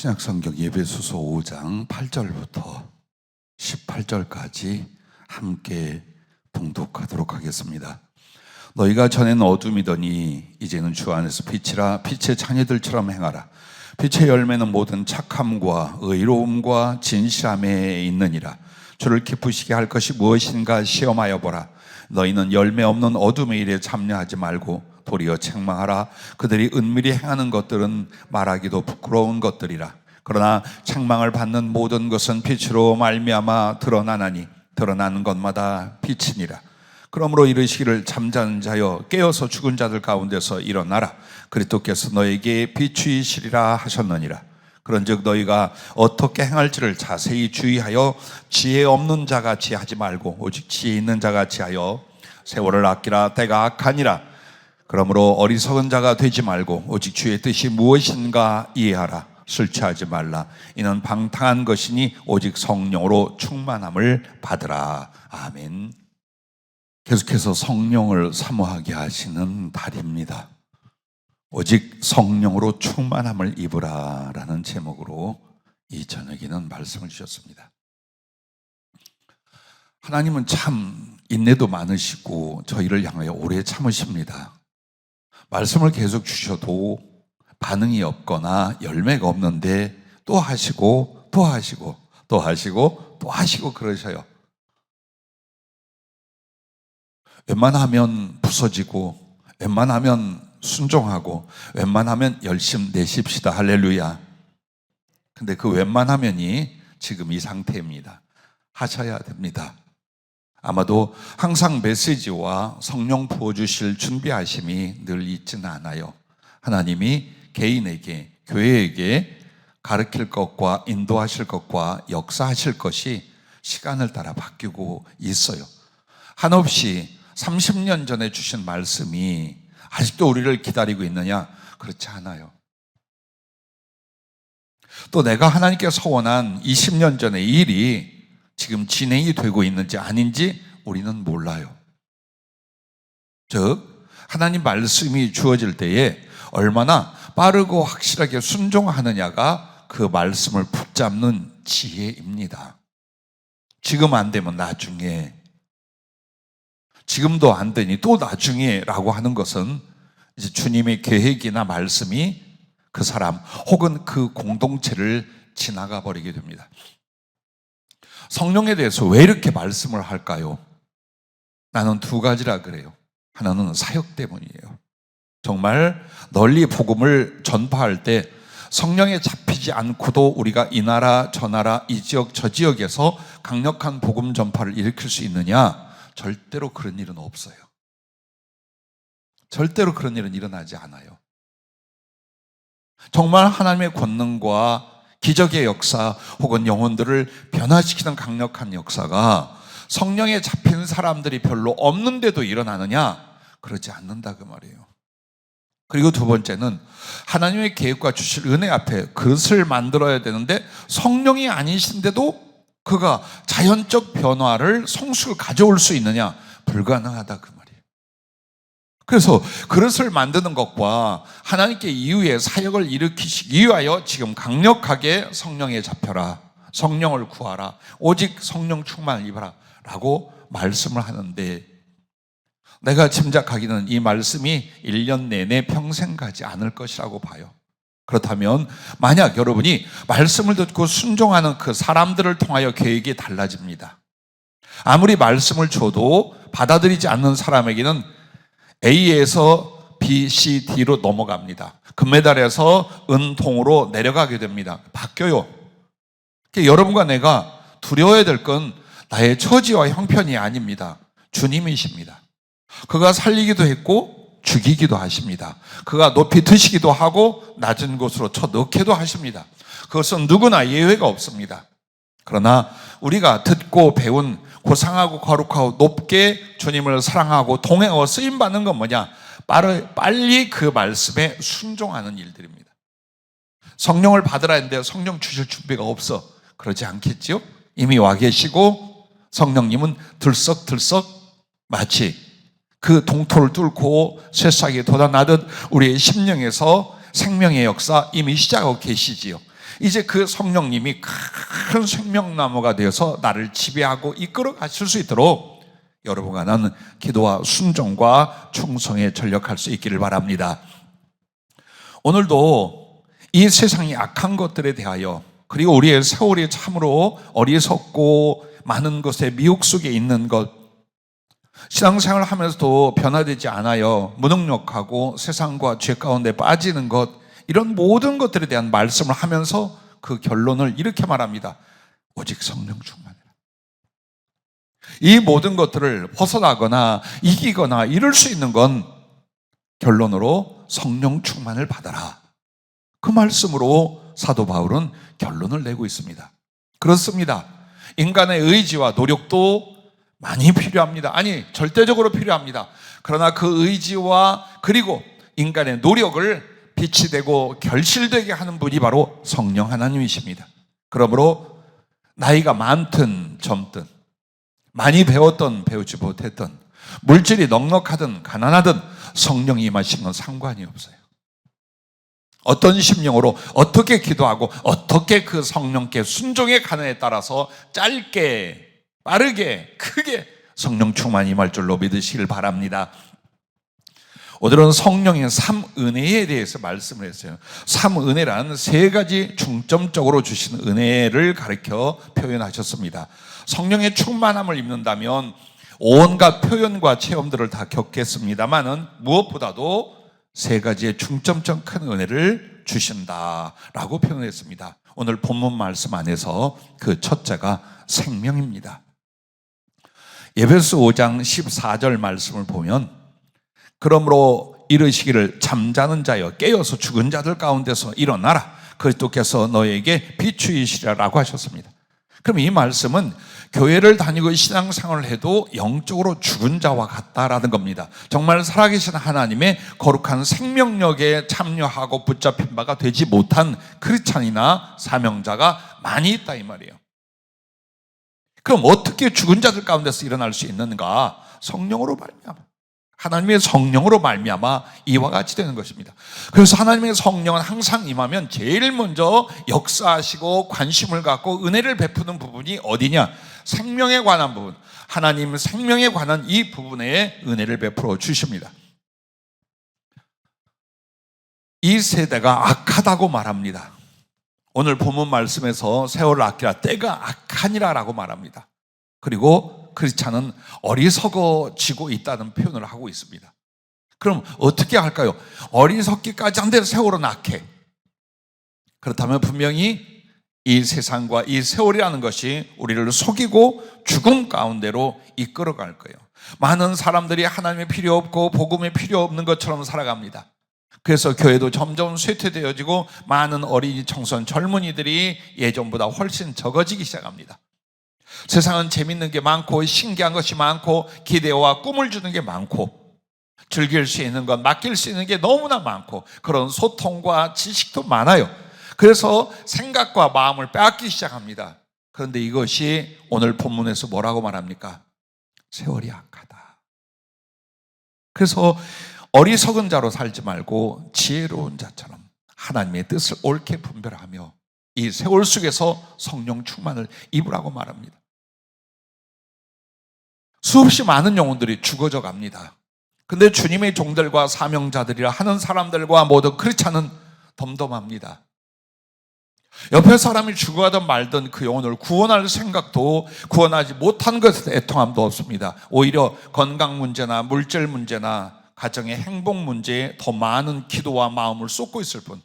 신약성경 예배소서 5장 8절부터 18절까지 함께 봉독하도록 하겠습니다. 너희가 전에는 어둠이더니 이제는 주 안에서 빛이라. 빛의 자녀들처럼 행하라. 빛의 열매는 모든 착함과 의로움과 진실함에 있느니라. 주를 기쁘시게 할 것이 무엇인가 시험하여 보라. 너희는 열매 없는 어둠의 일에 참여하지 말고 도리어 책망하라. 그들이 은밀히 행하는 것들은 말하기도 부끄러운 것들이라. 그러나 책망을 받는 모든 것은 빛으로 말미암아 드러나나니 드러나는 것마다 빛이니라. 그러므로 이르시기를 잠자는 자여 깨어서 죽은 자들 가운데서 일어나라. 그리스도께서 너에게 비추이시리라 하셨느니라. 그런즉 너희가 어떻게 행할지를 자세히 주의하여 지혜 없는 자같이 하지 말고 오직 지혜 있는 자같이 하여 세월을 아끼라. 때가 악하니라. 그러므로 어리석은 자가 되지 말고 오직 주의 뜻이 무엇인가 이해하라. 술 취하지 말라. 이는 방탕한 것이니 오직 성령으로 충만함을 받으라. 아멘. 계속해서 성령을 사모하게 하시는 달입니다. 오직 성령으로 충만함을 입으라 라는 제목으로 이 저녁에는 말씀을 주셨습니다. 하나님은 참 인내도 많으시고 저희를 향하여 오래 참으십니다. 말씀을 계속 주셔도 반응이 없거나 열매가 없는데 또 하시고 또 하시고 또 하시고 또 하시고 그러셔요. 웬만하면 부서지고 웬만하면 순종하고 웬만하면 열심 내십시다. 할렐루야. 근데 그 웬만하면이 지금 이 상태입니다. 하셔야 됩니다. 아마도 항상 메시지와 성령 부어주실 준비하심이 늘 있지는 않아요. 하나님이 개인에게, 교회에게 가르칠 것과 인도하실 것과 역사하실 것이 시간을 따라 바뀌고 있어요. 한없이 30년 전에 주신 말씀이 아직도 우리를 기다리고 있느냐? 그렇지 않아요. 또 내가 하나님께 서원한 20년 전의 일이 지금 진행이 되고 있는지 아닌지 우리는 몰라요. 즉 하나님 말씀이 주어질 때에 얼마나 빠르고 확실하게 순종하느냐가 그 말씀을 붙잡는 지혜입니다. 지금 안 되면 나중에, 지금도 안 되니 또 나중에라고 하는 것은 이제 주님의 계획이나 말씀이 그 사람 혹은 그 공동체를 지나가 버리게 됩니다. 성령에 대해서 왜 이렇게 말씀을 할까요? 나는 두 가지라 그래요. 하나는 사역 때문이에요. 정말 널리 복음을 전파할 때 성령에 잡히지 않고도 우리가 이 나라 저 나라 이 지역 저 지역에서 강력한 복음 전파를 일으킬 수 있느냐? 절대로 그런 일은 없어요. 절대로 그런 일은 일어나지 않아요. 정말 하나님의 권능과 기적의 역사 혹은 영혼들을 변화시키는 강력한 역사가 성령에 잡힌 사람들이 별로 없는데도 일어나느냐? 그러지 않는다 그 말이에요. 그리고 두 번째는 하나님의 계획과 주실 은혜 앞에 그릇을 만들어야 되는데 성령이 아니신데도 그가 자연적 변화를 성숙을 가져올 수 있느냐? 불가능하다 그 말이에요. 그래서 그릇을 만드는 것과 하나님께 이후에 사역을 일으키시기 위하여 지금 강력하게 성령에 잡혀라, 성령을 구하라, 오직 성령 충만을 입어라 라고 말씀을 하는데, 내가 짐작하기는 이 말씀이 1년 내내 평생 가지 않을 것이라고 봐요. 그렇다면 만약 여러분이 말씀을 듣고 순종하는 그 사람들을 통하여 계획이 달라집니다. 아무리 말씀을 줘도 받아들이지 않는 사람에게는 A에서 B, C, D로 넘어갑니다. 금메달에서 은통으로 내려가게 됩니다. 바뀌어요. 여러분과 내가 두려워야 될 건 나의 처지와 형편이 아닙니다. 주님이십니다. 그가 살리기도 했고 죽이기도 하십니다. 그가 높이 드시기도 하고 낮은 곳으로 쳐넣기도 하십니다. 그것은 누구나 예외가 없습니다. 그러나 우리가 듣고 배운 고상하고 거룩하고 높게 주님을 사랑하고 동행하고 쓰임받는 건 뭐냐? 빨리 그 말씀에 순종하는 일들입니다. 성령을 받으라 했는데 성령 주실 준비가 없어. 그러지 않겠지요? 이미 와 계시고 성령님은 들썩들썩 마치 그 동토를 뚫고 새싹이 돋아나듯 우리의 심령에서 생명의 역사 이미 시작하고 계시지요. 이제 그 성령님이 큰 생명나무가 되어서 나를 지배하고 이끌어 가실 수 있도록 여러분과 나는 기도와 순종과 충성에 전력할 수 있기를 바랍니다. 오늘도 이 세상이 악한 것들에 대하여, 그리고 우리의 세월이 참으로 어리석고 많은 것에 미혹 속에 있는 것, 신앙생활을 하면서도 변화되지 않아요 무능력하고 세상과 죄 가운데 빠지는 것, 이런 모든 것들에 대한 말씀을 하면서 그 결론을 이렇게 말합니다. 오직 성령 충만이라. 이 모든 것들을 벗어나거나 이기거나 이룰 수 있는 건 결론으로 성령 충만을 받아라. 그 말씀으로 사도 바울은 결론을 내고 있습니다. 그렇습니다. 인간의 의지와 노력도 많이 필요합니다. 아니, 절대적으로 필요합니다. 그러나 그 의지와 그리고 인간의 노력을 빛이 되고 결실되게 하는 분이 바로 성령 하나님이십니다. 그러므로 나이가 많든 젊든, 많이 배웠든 배우지 못했든, 물질이 넉넉하든 가난하든 성령이 임하시면 상관이 없어요. 어떤 심령으로 어떻게 기도하고 어떻게 그 성령께 순종해 가느냐에 따라서 짧게 빠르게 크게 성령 충만이 임할 줄로 믿으시길 바랍니다. 오늘은 성령의 삼은혜에 대해서 말씀을 했어요. 삼은혜란 세 가지 중점적으로 주신 은혜를 가르쳐 표현하셨습니다. 성령의 충만함을 입는다면 온갖 표현과 체험들을 다 겪겠습니다만은 무엇보다도 세 가지의 중점적 큰 은혜를 주신다라고 표현했습니다. 오늘 본문 말씀 안에서 그 첫째가 생명입니다. 에베소 5장 14절 말씀을 보면, 그러므로 이르시기를 잠자는 자여 깨어서 죽은 자들 가운데서 일어나라, 그리스도께서 너에게 비추이시라라고 하셨습니다. 그럼 이 말씀은 교회를 다니고 신앙생활을 해도 영적으로 죽은 자와 같다라는 겁니다. 정말 살아계신 하나님의 거룩한 생명력에 참여하고 붙잡힌 바가 되지 못한 크리스찬이나 사명자가 많이 있다 이 말이에요. 그럼 어떻게 죽은 자들 가운데서 일어날 수 있는가? 성령으로 말미암아, 하나님의 성령으로 말미암아 이와 같이 되는 것입니다. 그래서 하나님의 성령은 항상 임하면 제일 먼저 역사하시고 관심을 갖고 은혜를 베푸는 부분이 어디냐? 생명에 관한 부분, 하나님 생명에 관한 이 부분에 은혜를 베풀어 주십니다. 이 세대가 악하다고 말합니다. 오늘 본문 말씀에서 세월을 아끼라, 때가 악하니라 라고 말합니다. 그리고 크리스찬은 어리석어지고 있다는 표현을 하고 있습니다. 그럼 어떻게 할까요? 어리석기까지 한데 세월은 악해. 그렇다면 분명히 이 세상과 이 세월이라는 것이 우리를 속이고 죽음 가운데로 이끌어갈 거예요. 많은 사람들이 하나님의 필요 없고 복음의 필요 없는 것처럼 살아갑니다. 그래서 교회도 점점 쇠퇴되어지고 많은 어린이, 청소년, 젊은이들이 예전보다 훨씬 적어지기 시작합니다. 세상은 재밌는 게 많고 신기한 것이 많고 기대와 꿈을 주는 게 많고 즐길 수 있는 것, 맡길 수 있는 게 너무나 많고 그런 소통과 지식도 많아요. 그래서 생각과 마음을 빼앗기 시작합니다. 그런데 이것이 오늘 본문에서 뭐라고 말합니까? 세월이 악하다. 그래서 어리석은 자로 살지 말고 지혜로운 자처럼 하나님의 뜻을 옳게 분별하며 이 세월 속에서 성령 충만을 입으라고 말합니다. 수없이 많은 영혼들이 죽어져 갑니다. 근데 주님의 종들과 사명자들이라 하는 사람들과 모두 크리스찬은 덤덤합니다. 옆에 사람이 죽어가든 말든 그 영혼을 구원할 생각도, 구원하지 못한 것에 애통함도 없습니다. 오히려 건강 문제나 물질 문제나 가정의 행복 문제에 더 많은 기도와 마음을 쏟고 있을 뿐.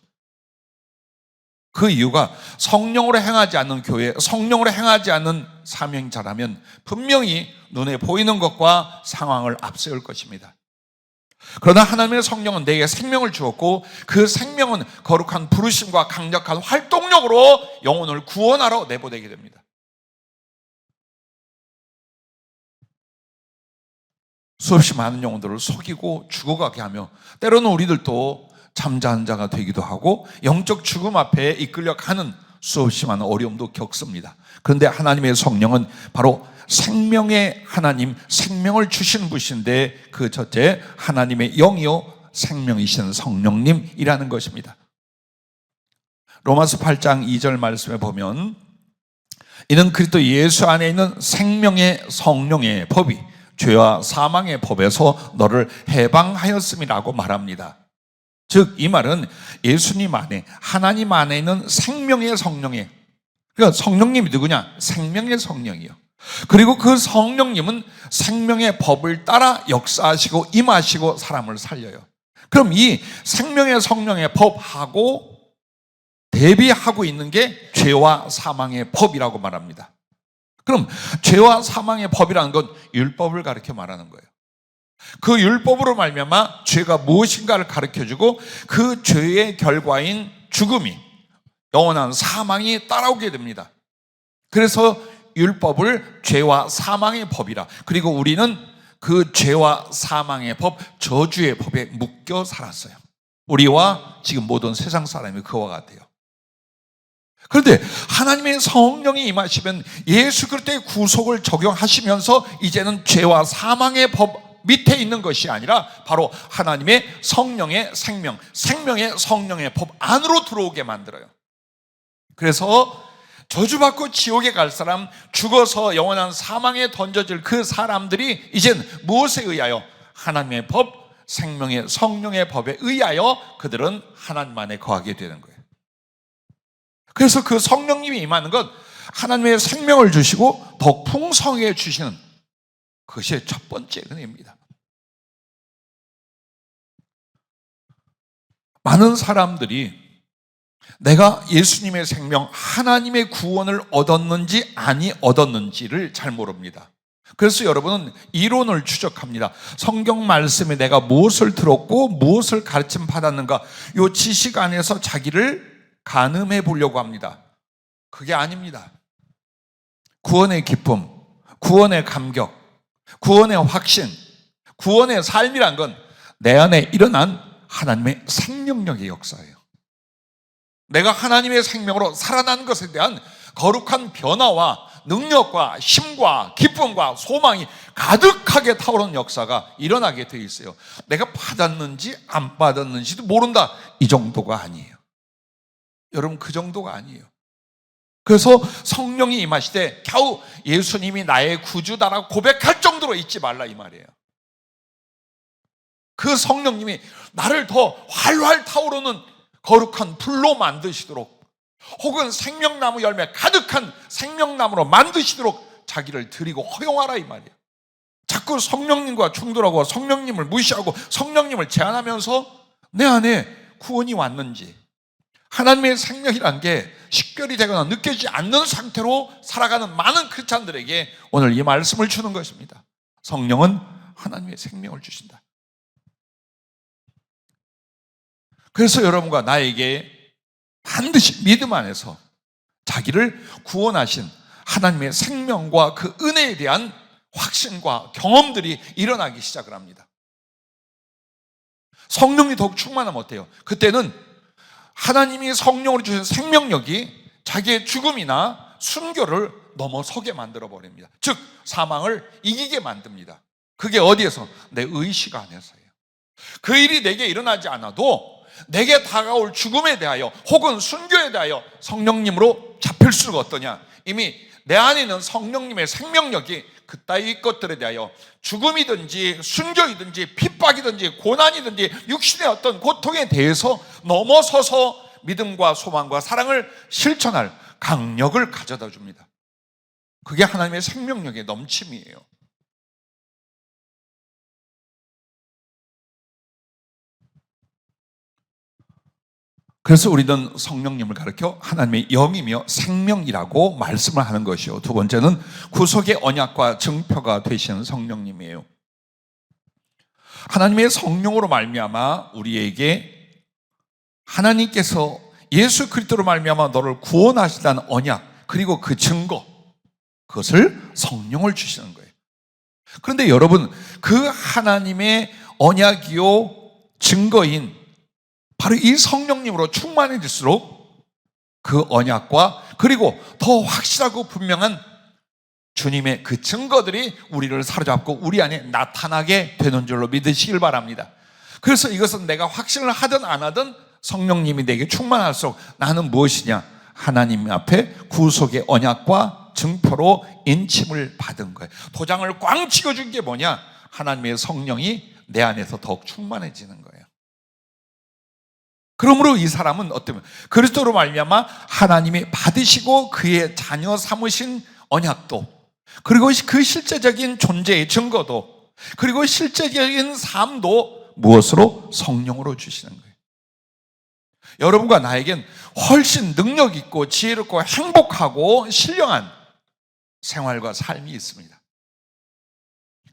그 이유가 성령으로 행하지 않는 교회, 성령으로 행하지 않는 사명자라면 분명히 눈에 보이는 것과 상황을 앞세울 것입니다. 그러나 하나님의 성령은 내게 생명을 주었고 그 생명은 거룩한 부르심과 강력한 활동력으로 영혼을 구원하러 내보내게 됩니다. 수없이 많은 영혼들을 속이고 죽어가게 하며 때로는 우리들도 잠자는 자가 되기도 하고 영적 죽음 앞에 이끌려가는 수없이 많은 어려움도 겪습니다. 그런데 하나님의 성령은 바로 생명의 하나님, 생명을 주신 분이신데 그 첫째 하나님의 영이요 생명이신 성령님이라는 것입니다. 로마서 8장 2절 말씀에 보면 이는 그리스도 예수 안에 있는 생명의 성령의 법이 죄와 사망의 법에서 너를 해방하였음이라고 말합니다. 즉 이 말은 예수님 안에, 하나님 안에 있는 생명의 성령의, 그러니까 성령님이 누구냐? 생명의 성령이요. 그리고 그 성령님은 생명의 법을 따라 역사하시고 임하시고 사람을 살려요. 그럼 이 생명의 성령의 법하고 대비하고 있는 게 죄와 사망의 법이라고 말합니다. 그럼 죄와 사망의 법이라는 건 율법을 가르쳐 말하는 거예요. 그 율법으로 말미암아 죄가 무엇인가를 가르쳐주고 그 죄의 결과인 죽음이, 영원한 사망이 따라오게 됩니다. 그래서 율법을 죄와 사망의 법이라, 그리고 우리는 그 죄와 사망의 법, 저주의 법에 묶여 살았어요. 우리와 지금 모든 세상 사람이 그와 같아요. 그런데 하나님의 성령이 임하시면 예수 그리스도의 구속을 적용하시면서 이제는 죄와 사망의 법 밑에 있는 것이 아니라 바로 하나님의 성령의 생명, 생명의 성령의 법 안으로 들어오게 만들어요. 그래서 저주받고 지옥에 갈 사람, 죽어서 영원한 사망에 던져질 그 사람들이 이젠 무엇에 의하여? 하나님의 법, 생명의 성령의 법에 의하여 그들은 하나님 안에 거하게 되는 거예요. 그래서 그 성령님이 임하는 것, 하나님의 생명을 주시고 더 풍성하게 주시는 그것이 첫 번째 은혜입니다. 많은 사람들이 내가 예수님의 생명, 하나님의 구원을 얻었는지 아니 얻었는지를 잘 모릅니다. 그래서 여러분은 이론을 추적합니다. 성경 말씀에 내가 무엇을 들었고 무엇을 가르침 받았는가, 이 지식 안에서 자기를 가늠해 보려고 합니다. 그게 아닙니다. 구원의 기쁨, 구원의 감격, 구원의 확신, 구원의 삶이란 건 내 안에 일어난 하나님의 생명력의 역사예요. 내가 하나님의 생명으로 살아난 것에 대한 거룩한 변화와 능력과 힘과 기쁨과 소망이 가득하게 타오르는 역사가 일어나게 되어 있어요. 내가 받았는지 안 받았는지도 모른다, 이 정도가 아니에요. 여러분, 그 정도가 아니에요. 그래서 성령이 임하시되 겨우 예수님이 나의 구주다라고 고백할 정도로 잊지 말라, 이 말이에요. 그 성령님이 나를 더 활활 타오르는 거룩한 불로 만드시도록, 혹은 생명나무 열매 가득한 생명나무로 만드시도록 자기를 드리고 허용하라, 이 말이에요. 자꾸 성령님과 충돌하고 성령님을 무시하고 성령님을 제한하면서 내 안에 구원이 왔는지, 하나님의 생명이란 게 식별이 되거나 느껴지지 않는 상태로 살아가는 많은 크리스찬들에게 오늘 이 말씀을 주는 것입니다. 성령은 하나님의 생명을 주신다. 그래서 여러분과 나에게 반드시 믿음 안에서 자기를 구원하신 하나님의 생명과 그 은혜에 대한 확신과 경험들이 일어나기 시작을 합니다. 성령이 더욱 충만하면 어때요? 그때는 하나님이 성령으로 주신 생명력이 자기의 죽음이나 순교를 넘어서게 만들어 버립니다. 즉 사망을 이기게 만듭니다. 그게 어디에서? 내 의식 안에서예요. 그 일이 내게 일어나지 않아도 내게 다가올 죽음에 대하여 혹은 순교에 대하여 성령님으로 잡힐 수가 어떠냐? 이미 내 안에 있는 성령님의 생명력이 그따위 것들에 대하여 죽음이든지 순교이든지 핍박이든지 고난이든지 육신의 어떤 고통에 대해서 넘어서서 믿음과 소망과 사랑을 실천할 강력을 가져다 줍니다. 그게 하나님의 생명력의 넘침이에요. 그래서 우리는 성령님을 가르쳐 하나님의 영이며 생명이라고 말씀을 하는 것이요. 두 번째는 구속의 언약과 증표가 되시는 성령님이에요. 하나님의 성령으로 말미암아 우리에게 하나님께서 예수 그리스도로 말미암아 너를 구원하시다는 언약, 그리고 그 증거, 그것을 성령을 주시는 거예요. 그런데 여러분, 그 하나님의 언약이요 증거인 바로 이 성령님으로 충만해질수록 그 언약과 그리고 더 확실하고 분명한 주님의 그 증거들이 우리를 사로잡고 우리 안에 나타나게 되는 줄로 믿으시길 바랍니다. 그래서 이것은 내가 확신을 하든 안 하든 성령님이 내게 충만할수록 나는 무엇이냐? 하나님 앞에 구속의 언약과 증표로 인침을 받은 거예요. 도장을 꽝 찍어준 게 뭐냐? 하나님의 성령이 내 안에서 더욱 충만해지는 거예요. 그러므로 이 사람은 어쩌면 그리스도로 말미암아 하나님이 받으시고 그의 자녀 삼으신 언약도, 그리고 그 실제적인 존재의 증거도, 그리고 실제적인 삶도 무엇으로? 성령으로 주시는 거예요. 여러분과 나에겐 훨씬 능력 있고 지혜롭고 행복하고 신령한 생활과 삶이 있습니다.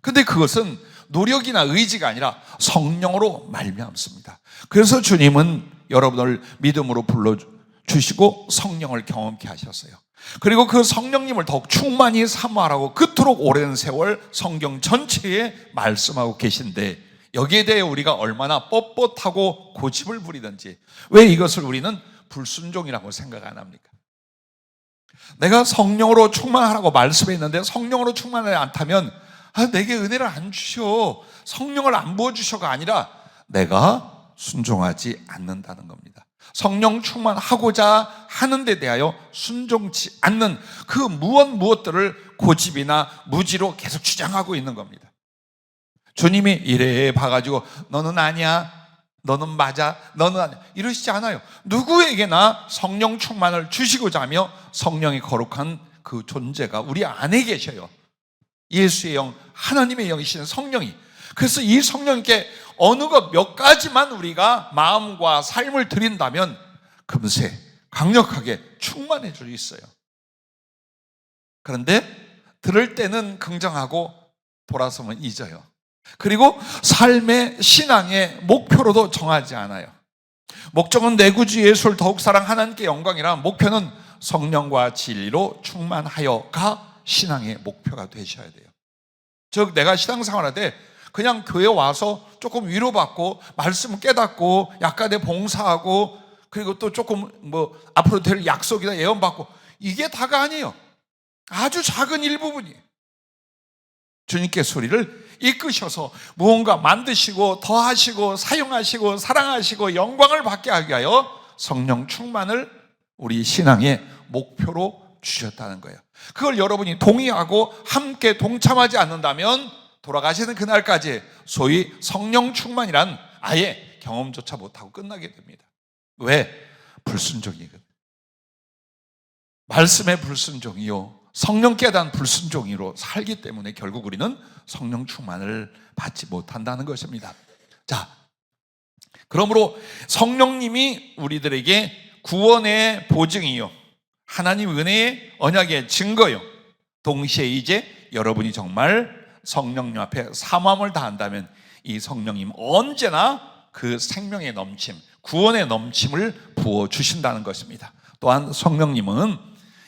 근데 그것은 노력이나 의지가 아니라 성령으로 말미암습니다. 그래서 주님은 여러분을 믿음으로 불러주시고 성령을 경험케 하셨어요. 그리고 그 성령님을 더욱 충만히 사모하라고 그토록 오랜 세월 성경 전체에 말씀하고 계신데, 여기에 대해 우리가 얼마나 뻣뻣하고 고집을 부리든지 왜 이것을 우리는 불순종이라고 생각 안 합니까? 내가 성령으로 충만하라고 말씀했는데 성령으로 충만하지 않다면 내게 은혜를 안 주셔, 성령을 안 부어주셔가 아니라 내가 순종하지 않는다는 겁니다. 성령 충만하고자 하는 데 대하여 순종치 않는 그 무엇들을 고집이나 무지로 계속 주장하고 있는 겁니다. 주님이 이래 봐가지고 너는 아니야, 너는 맞아, 너는 아니야 이러시지 않아요. 누구에게나 성령 충만을 주시고자 하며 성령의 거룩한 그 존재가 우리 안에 계셔요. 예수의 영, 하나님의 영이신 성령이. 그래서 이 성령께 어느 것 몇 가지만 우리가 마음과 삶을 드린다면 금세 강력하게 충만해 줄 수 있어요. 그런데 들을 때는 긍정하고 돌아서면 잊어요. 그리고 삶의 신앙의 목표로도 정하지 않아요. 목적은 내 구주 예수를 더욱 사랑 하나님께 영광이라, 목표는 성령과 진리로 충만하여가 신앙의 목표가 되셔야 돼요. 즉 내가 신앙생활할 때 그냥 교회 와서 조금 위로받고 말씀 깨닫고 약간의 봉사하고 그리고 또 조금 앞으로 될 약속이나 예언받고 이게 다가 아니에요. 아주 작은 일부분이에요. 주님께서 우리를 이끄셔서 무언가 만드시고 더하시고 사용하시고 사랑하시고 영광을 받게 하기 위하여 성령 충만을 우리 신앙의 목표로 주셨다는 거예요. 그걸 여러분이 동의하고 함께 동참하지 않는다면 돌아가시는 그날까지 소위 성령 충만이란 아예 경험조차 못하고 끝나게 됩니다. 왜? 불순종이거든. 말씀의 불순종이요, 성령께 대한 불순종으로 살기 때문에 결국 우리는 성령 충만을 받지 못한다는 것입니다. 자, 그러므로 성령님이 우리들에게 구원의 보증이요, 하나님 은혜의 언약의 증거요, 동시에 이제 여러분이 정말 성령님 앞에 사모함을 다한다면 이 성령님 언제나 그 생명의 넘침, 구원의 넘침을 부어주신다는 것입니다. 또한 성령님은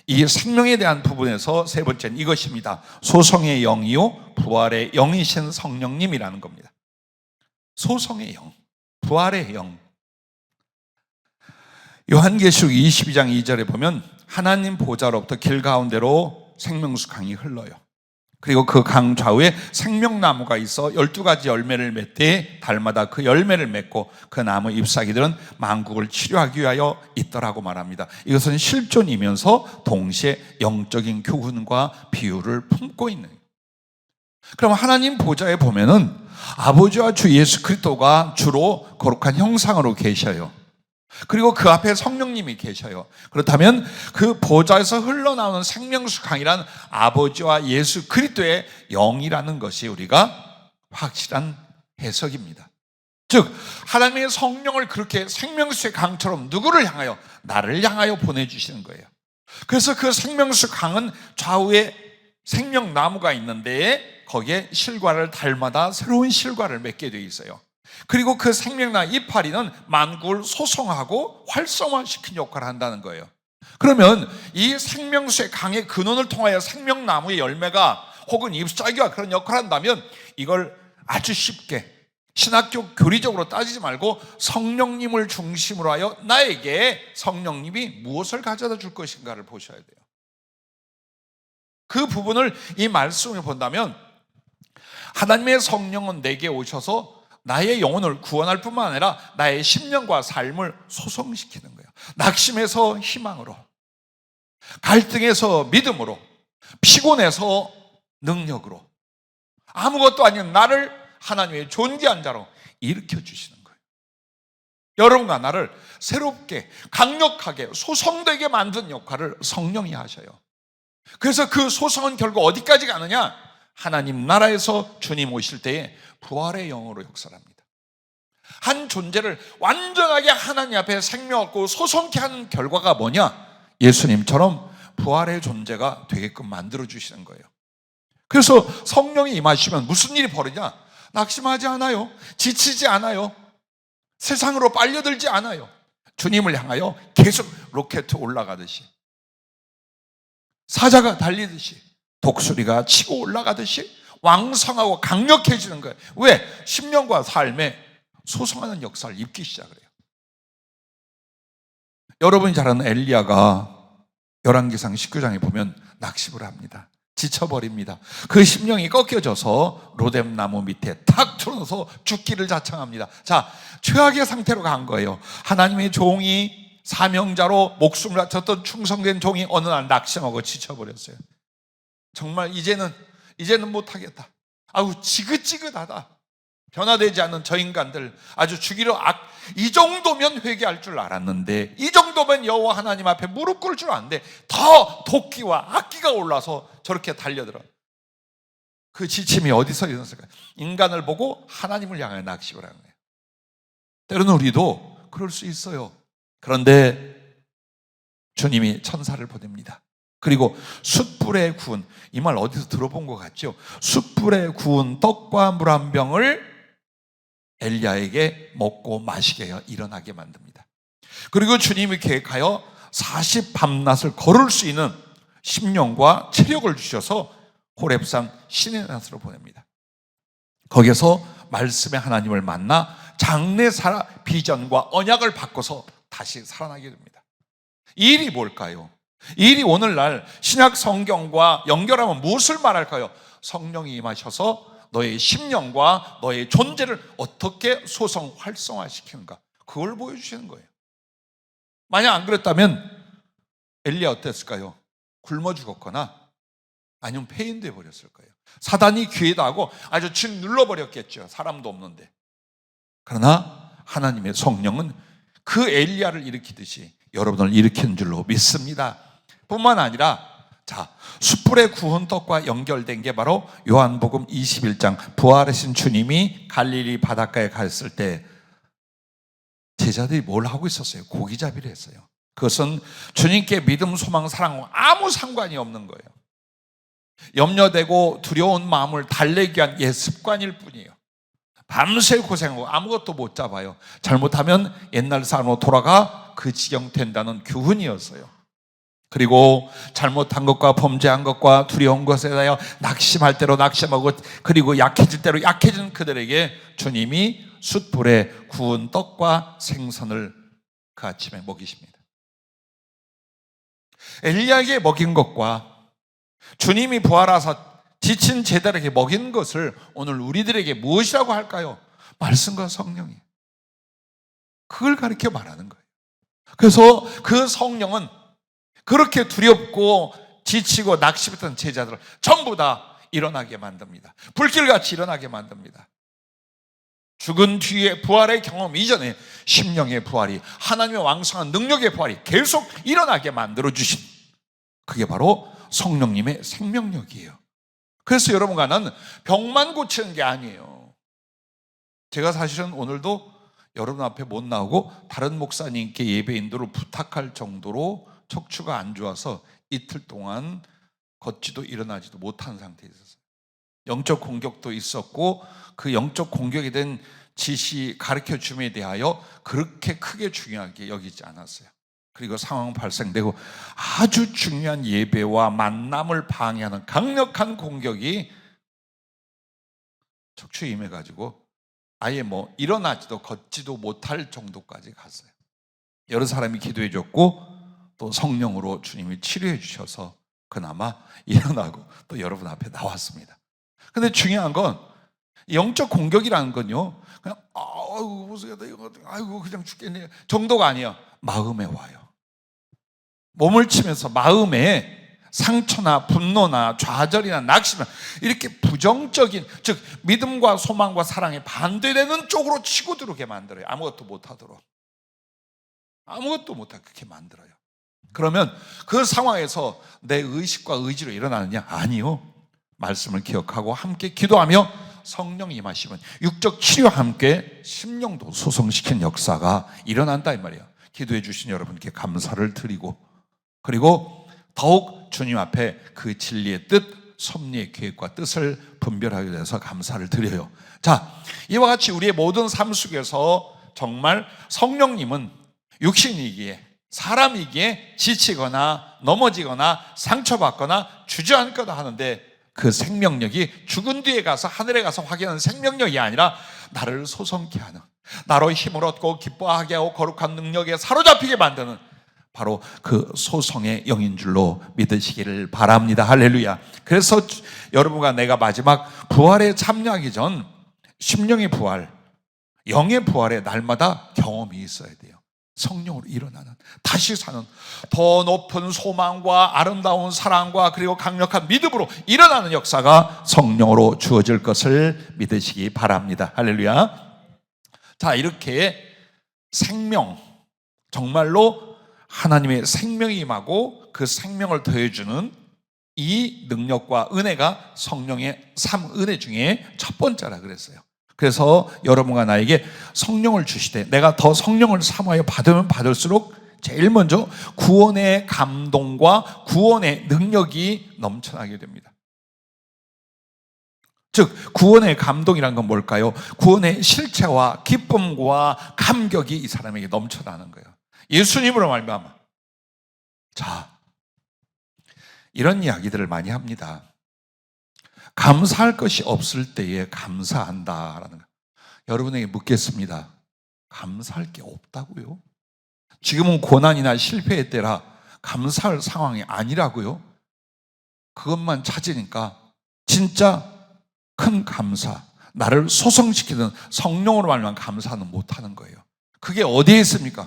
이 생명에 대한 부분에서 세 번째는 이것입니다. 소성의 영이요 부활의 영이신 성령님이라는 겁니다. 소성의 영, 부활의 영. 요한계시록 22장 2절에 보면 하나님 보좌로부터 길 가운데로 생명수 강이 흘러요. 그리고 그 강 좌우에 생명나무가 있어 12가지 열매를 맺되 달마다 그 열매를 맺고 그 나무 잎사귀들은 만국을 치료하기 위하여 있더라고 말합니다. 이것은 실존이면서 동시에 영적인 교훈과 비유를 품고 있는. 그럼 하나님 보좌에 보면은 아버지와 주 예수 그리스도가 주로 거룩한 형상으로 계셔요. 그리고 그 앞에 성령님이 계셔요. 그렇다면 그 보좌에서 흘러나오는 생명수 강이란 아버지와 예수 그리스도의 영이라는 것이 우리가 확실한 해석입니다. 즉 하나님의 성령을 그렇게 생명수의 강처럼 누구를 향하여? 나를 향하여 보내주시는 거예요. 그래서 그 생명수 강은 좌우에 생명나무가 있는데 거기에 실과를 달마다 새로운 실과를 맺게 되어 있어요. 그리고 그 생명나무 이파리는 만국을 소성하고 활성화시키는 역할을 한다는 거예요. 그러면 이 생명수의 강의 근원을 통하여 생명나무의 열매가 혹은 잎사귀가 그런 역할을 한다면 이걸 아주 쉽게 신학적 교리적으로 따지지 말고 성령님을 중심으로 하여 나에게 성령님이 무엇을 가져다 줄 것인가를 보셔야 돼요. 그 부분을 이 말씀을 본다면 하나님의 성령은 내게 오셔서 나의 영혼을 구원할 뿐만 아니라 나의 심령과 삶을 소성시키는 거예요. 낙심에서 희망으로, 갈등에서 믿음으로, 피곤해서 능력으로, 아무것도 아닌 나를 하나님의 존귀한 자로 일으켜 주시는 거예요. 여러분과 나를 새롭게, 강력하게, 소성되게 만든 역할을 성령이 하셔요. 그래서 그 소성은 결국 어디까지 가느냐? 하나님 나라에서 주님 오실 때에 부활의 영으로 역사합니다. 한 존재를 완전하게 하나님 앞에 생명 얻고 소성케 하는 결과가 뭐냐? 예수님처럼 부활의 존재가 되게끔 만들어 주시는 거예요. 그래서 성령이 임하시면 무슨 일이 벌어지냐? 낙심하지 않아요. 지치지 않아요. 세상으로 빨려들지 않아요. 주님을 향하여 계속 로켓 올라가듯이, 사자가 달리듯이, 독수리가 치고 올라가듯이 왕성하고 강력해지는 거예요. 왜? 심령과 삶에 소성하는 역사를 입기 시작을 해요. 여러분이 잘 아는 엘리야가 열왕기상 19장에 보면 낙심을 합니다. 지쳐버립니다. 그 심령이 꺾여져서 로뎀나무 밑에 탁 틀어서 죽기를 자청합니다. 자, 최악의 상태로 간 거예요. 하나님의 종이, 사명자로 목숨을 바쳤던 충성된 종이 어느 날 낙심하고 지쳐버렸어요. 정말 이제는 못하겠다. 아우, 지긋지긋하다. 변화되지 않는 저 인간들, 아주 죽이려 이 정도면 회개할 줄 알았는데, 이 정도면 여호와 하나님 앞에 무릎 꿇을 줄 아는데 더 도끼와 악기가 올라서 저렇게 달려들어. 그 지침이 어디서 일어났을까요? 인간을 보고 하나님을 향해 낙심을 하는 거예요. 때로는 우리도 그럴 수 있어요. 그런데 주님이 천사를 보냅니다. 그리고 숯불에 구운, 이 말 어디서 들어본 것 같죠? 숯불에 구운 떡과 물 한 병을 엘리야에게 먹고 마시게 하여 일어나게 만듭니다. 그리고 주님이 계획하여 40 밤낮을 걸을 수 있는 심령과 체력을 주셔서 호렙산 신의 낫으로 보냅니다. 거기서 말씀의 하나님을 만나 장래 비전과 언약을 바꿔서 다시 살아나게 됩니다. 이 일이 뭘까요? 이 일이 오늘날 신약 성경과 연결하면 무엇을 말할까요? 성령이 임하셔서 너의 심령과 너의 존재를 어떻게 소성 활성화시키는가, 그걸 보여주시는 거예요. 만약 안 그랬다면 엘리야 어땠을까요? 굶어 죽었거나 아니면 폐인돼 버렸을 거예요. 사단이 귀에다 하고 아주 진 눌러버렸겠죠. 사람도 없는데. 그러나 하나님의 성령은 그 엘리야를 일으키듯이 여러분을 일으키는 줄로 믿습니다. 뿐만 아니라, 자, 숯불에 구운 떡과 연결된 게 바로 요한복음 21장, 부활하신 주님이 갈릴리 바닷가에 갔을 때 제자들이 뭘 하고 있었어요? 고기잡이를 했어요. 그것은 주님께 믿음, 소망, 사랑과 아무 상관이 없는 거예요. 염려되고 두려운 마음을 달래기 위한 옛 습관일 뿐이에요. 밤새 고생하고 아무것도 못 잡아요. 잘못하면 옛날 삶으로 돌아가 그 지경 된다는 교훈이었어요. 그리고 잘못한 것과 범죄한 것과 두려운 것에 대하여 낙심할 대로 낙심하고, 그리고 약해질 대로 약해진 그들에게 주님이 숯불에 구운 떡과 생선을 그 아침에 먹이십니다. 엘리야에게 먹인 것과 주님이 부활하사 지친 제자에게 먹인 것을 오늘 우리들에게 무엇이라고 할까요? 말씀과 성령이에요. 그걸 가르쳐 말하는 거예요. 그래서 그 성령은 그렇게 두렵고 지치고 낙심했던 제자들을 전부 다 일어나게 만듭니다. 불길같이 일어나게 만듭니다. 죽은 뒤에 부활의 경험 이전에 심령의 부활이, 하나님의 왕성한 능력의 부활이 계속 일어나게 만들어주신, 그게 바로 성령님의 생명력이에요. 그래서 여러분과 나는 병만 고치는 게 아니에요. 제가 사실은 오늘도 여러분 앞에 못 나오고 다른 목사님께 예배 인도를 부탁할 정도로 척추가 안 좋아서 이틀 동안 걷지도 일어나지도 못한 상태에 있었어요. 영적 공격도 있었고, 그 영적 공격에 대한 지시, 가르쳐 줌에 대하여 그렇게 크게 중요하게 여기지 않았어요. 그리고 상황 발생되고 아주 중요한 예배와 만남을 방해하는 강력한 공격이 척추에 임해가지고 아예 일어나지도 걷지도 못할 정도까지 갔어요. 여러 사람이 기도해 줬고 또 성령으로 주님이 치료해 주셔서 그나마 일어나고 또 여러분 앞에 나왔습니다. 근데 중요한 건 영적 공격이라는 건요, 그냥 아이고 무서워, 아이고 그냥 죽겠네 정도가 아니에요. 마음에 와요. 몸을 치면서 마음에 상처나 분노나 좌절이나 낙심이나 이렇게 부정적인, 즉 믿음과 소망과 사랑에 반대되는 쪽으로 치고 들어오게 만들어요. 아무것도 못하도록, 아무것도 못하게 그렇게 만들어요. 그러면 그 상황에서 내 의식과 의지로 일어나느냐? 아니요. 말씀을 기억하고 함께 기도하며 성령이 임하시면 육적 치료와 함께 심령도 소성시키는 역사가 일어난다 이 말이에요. 기도해 주신 여러분께 감사를 드리고, 그리고 더욱 주님 앞에 그 진리의 뜻, 섭리의 계획과 뜻을 분별하게 돼서 감사를 드려요. 자, 이와 같이 우리의 모든 삶 속에서 정말 성령님은 육신이기에, 사람이기에 지치거나 넘어지거나 상처받거나 주저앉거나 하는데, 그 생명력이 죽은 뒤에 가서 하늘에 가서 확인하는 생명력이 아니라 나를 소성케 하는, 나로 힘을 얻고 기뻐하게 하고 거룩한 능력에 사로잡히게 만드는 바로 그 소성의 영인 줄로 믿으시기를 바랍니다. 할렐루야. 그래서 여러분과 내가 마지막 부활에 참여하기 전 심령의 부활, 영의 부활에 날마다 경험이 있어야 돼요. 성령으로 일어나는, 다시 사는, 더 높은 소망과 아름다운 사랑과 그리고 강력한 믿음으로 일어나는 역사가 성령으로 주어질 것을 믿으시기 바랍니다. 할렐루야. 자, 이렇게 생명, 정말로 하나님의 생명이 임하고 그 생명을 더해주는 이 능력과 은혜가 성령의 3은혜 중에 첫 번째라 그랬어요. 그래서 여러분과 나에게 성령을 주시되 내가 더 성령을 사모하여 받으면 받을수록 제일 먼저 구원의 감동과 구원의 능력이 넘쳐나게 됩니다. 즉 구원의 감동이란 건 뭘까요? 구원의 실체와 기쁨과 감격이 이 사람에게 넘쳐나는 거예요. 예수님으로 말미암아. 자, 이런 이야기들을 많이 합니다. 감사할 것이 없을 때에 감사한다라는 거. 여러분에게 묻겠습니다. 감사할 게 없다고요? 지금은 고난이나 실패의 때라 감사할 상황이 아니라고요? 그것만 찾으니까 진짜 큰 감사, 나를 소성시키는 성령으로 말만 감사는 못하는 거예요. 그게 어디에 있습니까?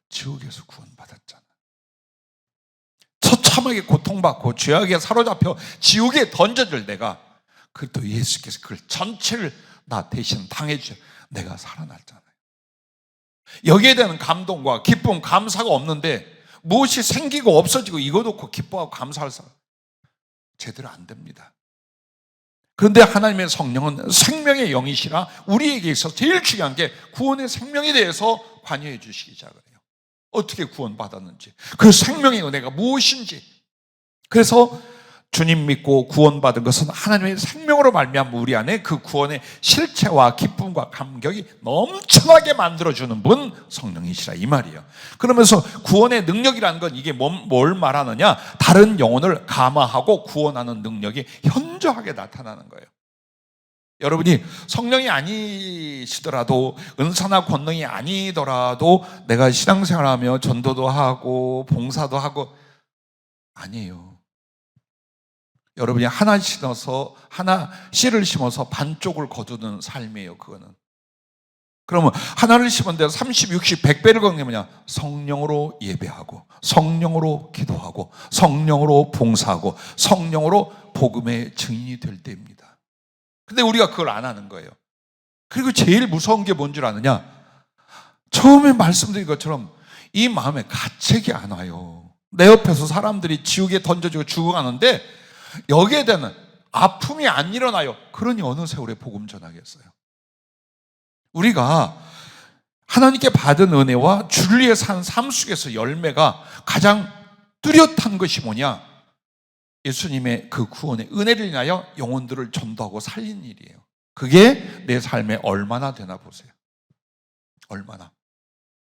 지옥에서 구원받았잖아. 처참하게 고통받고 죄악에 사로잡혀 지옥에 던져질 내가, 그래도 예수께서 그걸 전체를 나 대신 당해주셔. 내가 살아났잖아요. 여기에 대한 감동과 기쁨, 감사가 없는데 무엇이 생기고 없어지고 이거 놓고 기뻐하고 감사할 사람 제대로 안 됩니다. 그런데 하나님의 성령은 생명의 영이시라 우리에게 있어서 제일 중요한 게 구원의 생명에 대해서 관여해 주시기 시작을 해요. 어떻게 구원받았는지, 그 생명의 은혜가 무엇인지. 그래서 주님 믿고 구원받은 것은 하나님의 생명으로 말미암아 우리 안에 그 구원의 실체와 기쁨과 감격이 넘쳐나게 만들어주는 분 성령이시라 이 말이에요. 그러면서 구원의 능력이라는 건 이게 뭘 말하느냐? 다른 영혼을 감화하고 구원하는 능력이 현저하게 나타나는 거예요. 여러분이 성령이 아니시더라도, 은사나 권능이 아니더라도 내가 신앙생활하며 전도도 하고 봉사도 하고, 아니에요. 여러분이 하나 씨를 심어서 반쪽을 거두는 삶이에요. 그거는. 그러면 하나를 심었는데 30, 60, 100배를 거는 게 뭐냐? 성령으로 예배하고, 성령으로 기도하고, 성령으로 봉사하고, 성령으로 복음의 증인이 될 때입니다. 근데 우리가 그걸 안 하는 거예요. 그리고 제일 무서운 게 뭔 줄 아느냐? 처음에 말씀드린 것처럼 이 마음에 가책이 안 와요. 내 옆에서 사람들이 지옥에 던져지고 죽어가는데 여기에 대한 아픔이 안 일어나요. 그러니 어느 세월에 복음 전하겠어요. 우리가 하나님께 받은 은혜와 주를 위해 산 삶 속에서 열매가 가장 뚜렷한 것이 뭐냐? 예수님의 그 구원의 은혜를 인하여 영혼들을 전도하고 살린 일이에요. 그게 내 삶에 얼마나 되나 보세요. 얼마나.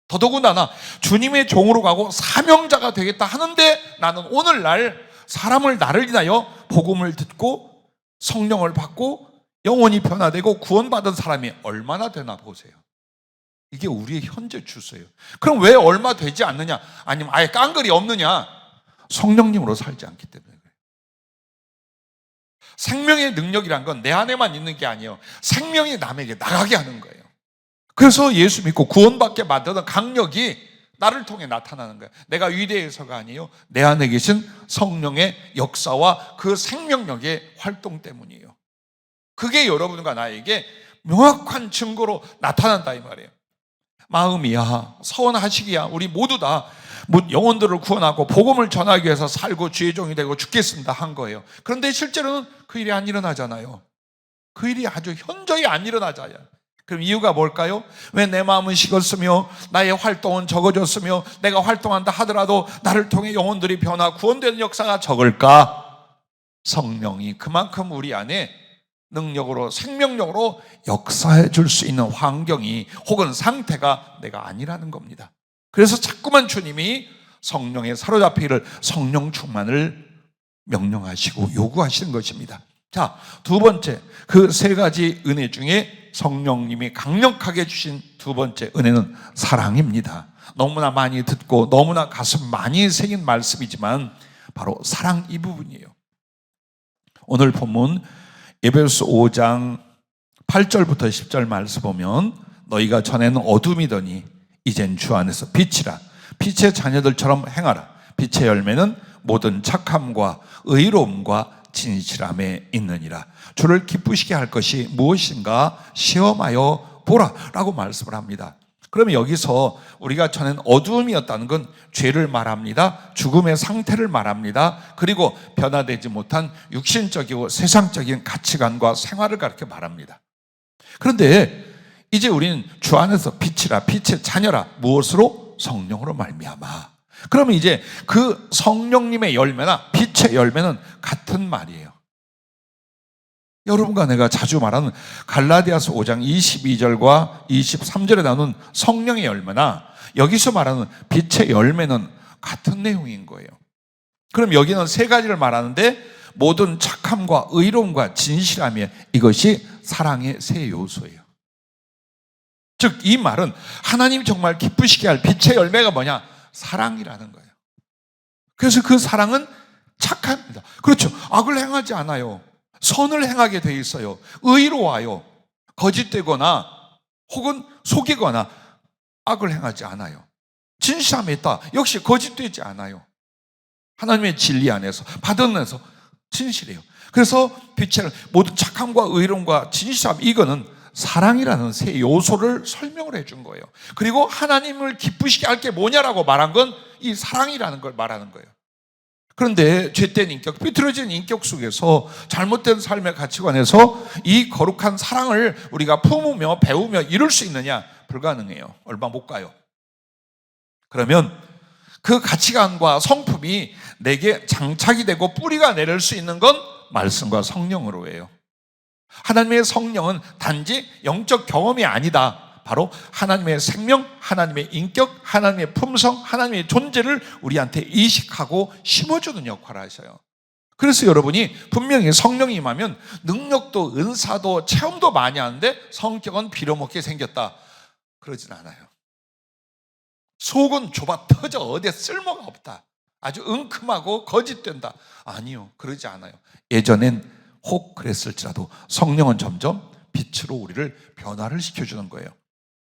더더군다나 주님의 종으로 가고 사명자가 되겠다 하는데 나는 오늘날 사람을 나를 인하여 복음을 듣고 성령을 받고 영혼이 변화되고 구원받은 사람이 얼마나 되나 보세요. 이게 우리의 현재 추세예요. 그럼 왜 얼마 되지 않느냐? 아니면 아예 깡그리 없느냐? 성령님으로 살지 않기 때문에 그래요. 생명의 능력이란 건 내 안에만 있는 게 아니에요. 생명이 남에게 나가게 하는 거예요. 그래서 예수 믿고 구원받게 만드는 강력이 나를 통해 나타나는 거예요. 내가 위대해서가 아니에요. 내 안에 계신 성령의 역사와 그 생명력의 활동 때문이에요. 그게 여러분과 나에게 명확한 증거로 나타난다 이 말이에요. 마음이야, 서원하시기야, 우리 모두 다 영혼들을 구원하고 복음을 전하기 위해서 살고 주의 종이 되고 죽겠습니다 한 거예요. 그런데 실제로는 그 일이 안 일어나잖아요. 그 일이 아주 현저히 안 일어나잖아요. 그럼 이유가 뭘까요? 왜 내 마음은 식었으며 나의 활동은 적어졌으며 내가 활동한다 하더라도 나를 통해 영혼들이 변화 구원되는 역사가 적을까? 성령이 그만큼 우리 안에 능력으로 생명력으로 역사해 줄 수 있는 환경이 혹은 상태가 내가 아니라는 겁니다. 그래서 자꾸만 주님이 성령에 사로잡히기를 성령 충만을 명령하시고 요구하시는 것입니다. 자, 두 번째, 그 세 가지 은혜 중에 성령님이 강력하게 주신 두 번째 은혜는 사랑입니다. 너무나 많이 듣고 너무나 가슴 많이 새긴 말씀이지만 바로 사랑 이 부분이에요. 오늘 본문 에베소서 5장 8절부터 10절 말씀 보면 너희가 전에는 어둠이더니 이젠 주 안에서 빛이라 빛의 자녀들처럼 행하라. 빛의 열매는 모든 착함과 의로움과 진실함에 있느니라. 주를 기쁘시게 할 것이 무엇인가 시험하여 보라 라고 말씀을 합니다. 그러면 여기서 우리가 전엔 어두움이었다는 건 죄를 말합니다. 죽음의 상태를 말합니다. 그리고 변화되지 못한 육신적이고 세상적인 가치관과 생활을 그렇게 말합니다. 그런데 이제 우리는 주 안에서 빛이라 빛의 자녀라. 무엇으로? 성령으로 말미암아. 그러면 이제 그 성령님의 열매나 빛의 열매는 같은 말이에요. 여러분과 내가 자주 말하는 갈라디아서 5장 22절과 23절에 나오는 성령의 열매나 여기서 말하는 빛의 열매는 같은 내용인 거예요. 그럼 여기는 세 가지를 말하는데 모든 착함과 의로움과 진실함이 이것이 사랑의 세 요소예요. 즉 이 말은 하나님 정말 기쁘시게 할 빛의 열매가 뭐냐? 사랑이라는 거예요. 그래서 그 사랑은 착합니다. 그렇죠. 악을 행하지 않아요. 선을 행하게 돼 있어요. 의로워요. 거짓되거나 혹은 속이거나 악을 행하지 않아요. 진실함에 있다. 역시 거짓되지 않아요. 하나님의 진리 안에서 받은 안에서 진실해요. 그래서 빛의 모든 착함과 의로움과 진실함 이거는 사랑이라는 세 요소를 설명을 해준 거예요. 그리고 하나님을 기쁘시게 할 게 뭐냐라고 말한 건 이 사랑이라는 걸 말하는 거예요. 그런데 죄된 인격, 삐뚤어진 인격 속에서 잘못된 삶의 가치관에서 이 거룩한 사랑을 우리가 품으며 배우며 이룰 수 있느냐? 불가능해요. 얼마 못 가요. 그러면 그 가치관과 성품이 내게 장착이 되고 뿌리가 내릴 수 있는 건 말씀과 성령으로 해요. 하나님의 성령은 단지 영적 경험이 아니다. 바로 하나님의 생명, 하나님의 인격, 하나님의 품성, 하나님의 존재를 우리한테 이식하고 심어주는 역할을 하셔요. 그래서 여러분이 분명히 성령이 임하면 능력도 은사도 체험도 많이 하는데 성격은 빌어먹게 생겼다. 그러진 않아요. 속은 좁아 터져 어디에 쓸모가 없다. 아주 은큼하고 거짓된다. 아니요, 그러지 않아요. 예전엔 혹 그랬을지라도 성령은 점점 빛으로 우리를 변화를 시켜주는 거예요.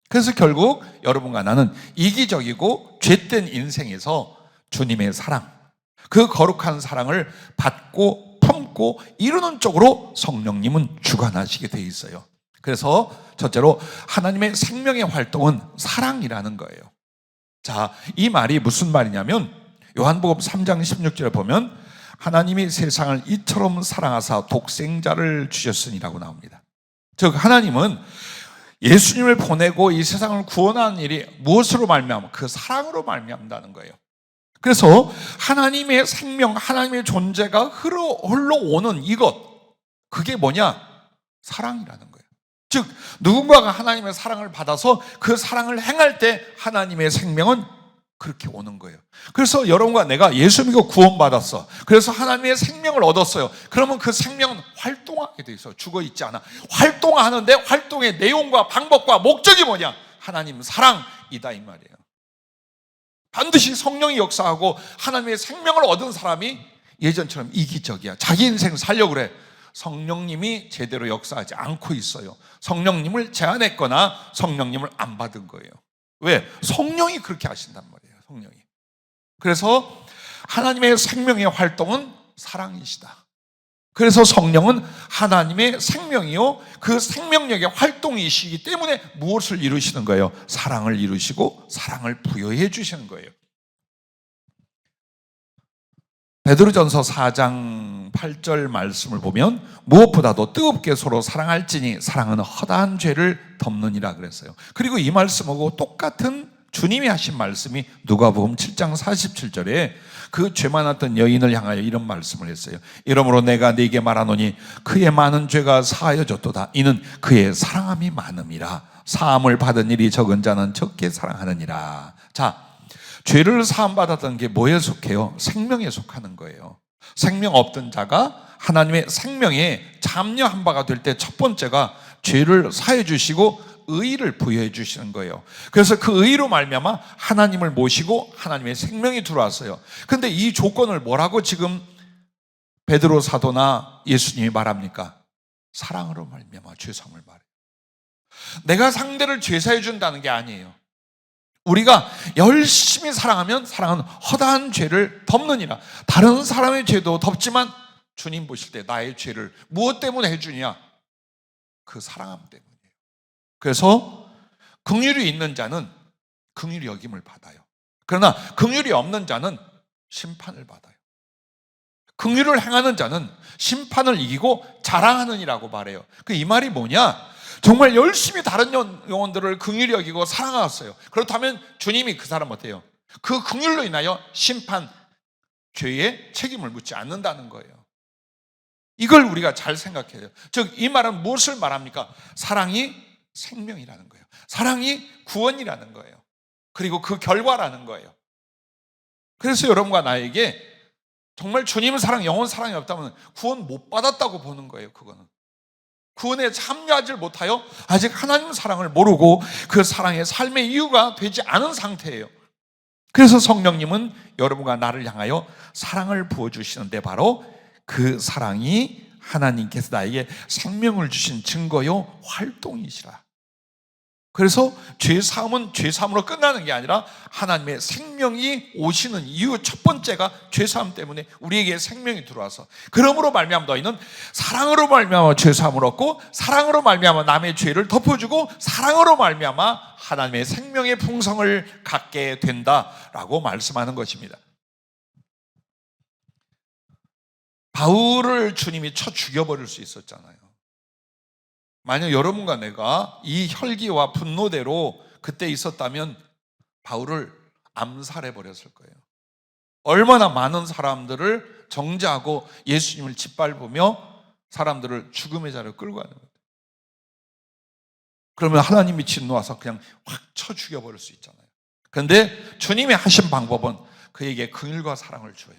그래서 결국 여러분과 나는 이기적이고 죄된 인생에서 주님의 사랑, 그 거룩한 사랑을 받고 품고 이루는 쪽으로 성령님은 주관하시게 돼 있어요. 그래서 첫째로 하나님의 생명의 활동은 사랑이라는 거예요. 자, 이 말이 무슨 말이냐면 요한복음 3장 16절에 보면 하나님이 세상을 이처럼 사랑하사 독생자를 주셨으니라고 나옵니다. 즉 하나님은 예수님을 보내고 이 세상을 구원하는 일이 무엇으로 말미암아? 그 사랑으로 말미암다는 거예요. 그래서 하나님의 생명, 하나님의 존재가 흘러오는 이것, 그게 뭐냐? 사랑이라는 거예요. 즉 누군가가 하나님의 사랑을 받아서 그 사랑을 행할 때 하나님의 생명은 그렇게 오는 거예요. 그래서 여러분과 내가 예수 믿고 구원받았어. 그래서 하나님의 생명을 얻었어요. 그러면 그 생명은 활동하게 돼 있어요. 죽어 있지 않아. 활동하는데 활동의 내용과 방법과 목적이 뭐냐? 하나님 사랑이다 이 말이에요. 반드시 성령이 역사하고 하나님의 생명을 얻은 사람이 예전처럼 이기적이야. 자기 인생 살려고 그래. 성령님이 제대로 역사하지 않고 있어요. 성령님을 제안했거나 성령님을 안 받은 거예요. 왜? 성령이 그렇게 하신단 말이에요. 성령이. 그래서 하나님의 생명의 활동은 사랑이시다. 그래서 성령은 하나님의 생명이요, 그 생명력의 활동이시기 때문에 무엇을 이루시는 거예요? 사랑을 이루시고 사랑을 부여해 주시는 거예요. 베드로전서 4장 8절 말씀을 보면 무엇보다도 뜨겁게 서로 사랑할지니 사랑은 허다한 죄를 덮느니라 그랬어요. 그리고 이 말씀하고 똑같은 주님이 하신 말씀이 누가복음 7장 47절에 그 죄 많았던 여인을 향하여 이런 말씀을 했어요. 이러므로 내가 네게 말하노니 그의 많은 죄가 사하여졌도다. 이는 그의 사랑함이 많음이라. 사함을 받은 일이 적은 자는 적게 사랑하느니라. 자, 죄를 사함받았던 게 뭐에 속해요? 생명에 속하는 거예요. 생명 없던 자가 하나님의 생명에 참여한 바가 될 때 첫 번째가 죄를 사해 주시고 의의를 부여해 주시는 거예요. 그래서 그 의의로 말미암아 하나님을 모시고 하나님의 생명이 들어왔어요. 그런데 이 조건을 뭐라고 지금 베드로 사도나 예수님이 말합니까? 사랑으로 말미암아 죄사함을 말해요. 내가 상대를 죄사해 준다는 게 아니에요. 우리가 열심히 사랑하면 사랑은 허다한 죄를 덮느니라. 다른 사람의 죄도 덮지만 주님 보실 때 나의 죄를 무엇 때문에 해주냐? 그 사랑함 때문이에요. 그래서 긍휼이 있는 자는 긍휼히 여김을 받아요. 그러나 긍휼이 없는 자는 심판을 받아요. 긍휼을 행하는 자는 심판을 이기고 자랑하느니라고 말해요. 이 말이 뭐냐? 정말 열심히 다른 영혼들을 긍휼히 여기고 사랑하셨어요. 그렇다면 주님이 그 사람 어때요? 그 긍휼로 인하여 심판, 죄의 책임을 묻지 않는다는 거예요. 이걸 우리가 잘 생각해야 돼요. 즉, 이 말은 무엇을 말합니까? 사랑이 생명이라는 거예요. 사랑이 구원이라는 거예요. 그리고 그 결과라는 거예요. 그래서 여러분과 나에게 정말 주님 사랑, 영혼 사랑이 없다면 구원 못 받았다고 보는 거예요. 그거는 구원에 참여하지 못하여 아직 하나님 사랑을 모르고 그 사랑의 삶의 이유가 되지 않은 상태예요. 그래서 성령님은 여러분과 나를 향하여 사랑을 부어주시는데 바로 그 사랑이 하나님께서 나에게 생명을 주신 증거요 활동이시라. 그래서 죄사함은 죄사함으로 끝나는 게 아니라 하나님의 생명이 오시는 이유 첫 번째가 죄사함 때문에 우리에게 생명이 들어와서, 그러므로 말미암아 너희는 사랑으로 말미암아 죄사함을 얻고 사랑으로 말미암아 남의 죄를 덮어주고 사랑으로 말미암아 하나님의 생명의 풍성을 갖게 된다라고 말씀하는 것입니다. 바울을 주님이 쳐 죽여버릴 수 있었잖아요. 만약 여러분과 내가 이 혈기와 분노대로 그때 있었다면 바울을 암살해 버렸을 거예요. 얼마나 많은 사람들을 정죄하고 예수님을 짓밟으며 사람들을 죽음의 자리로 끌고 가는 거예요. 그러면 하나님이 진노하서 그냥 확 쳐 죽여버릴 수 있잖아요. 그런데 주님이 하신 방법은 그에게 긍휼과 사랑을 줘요.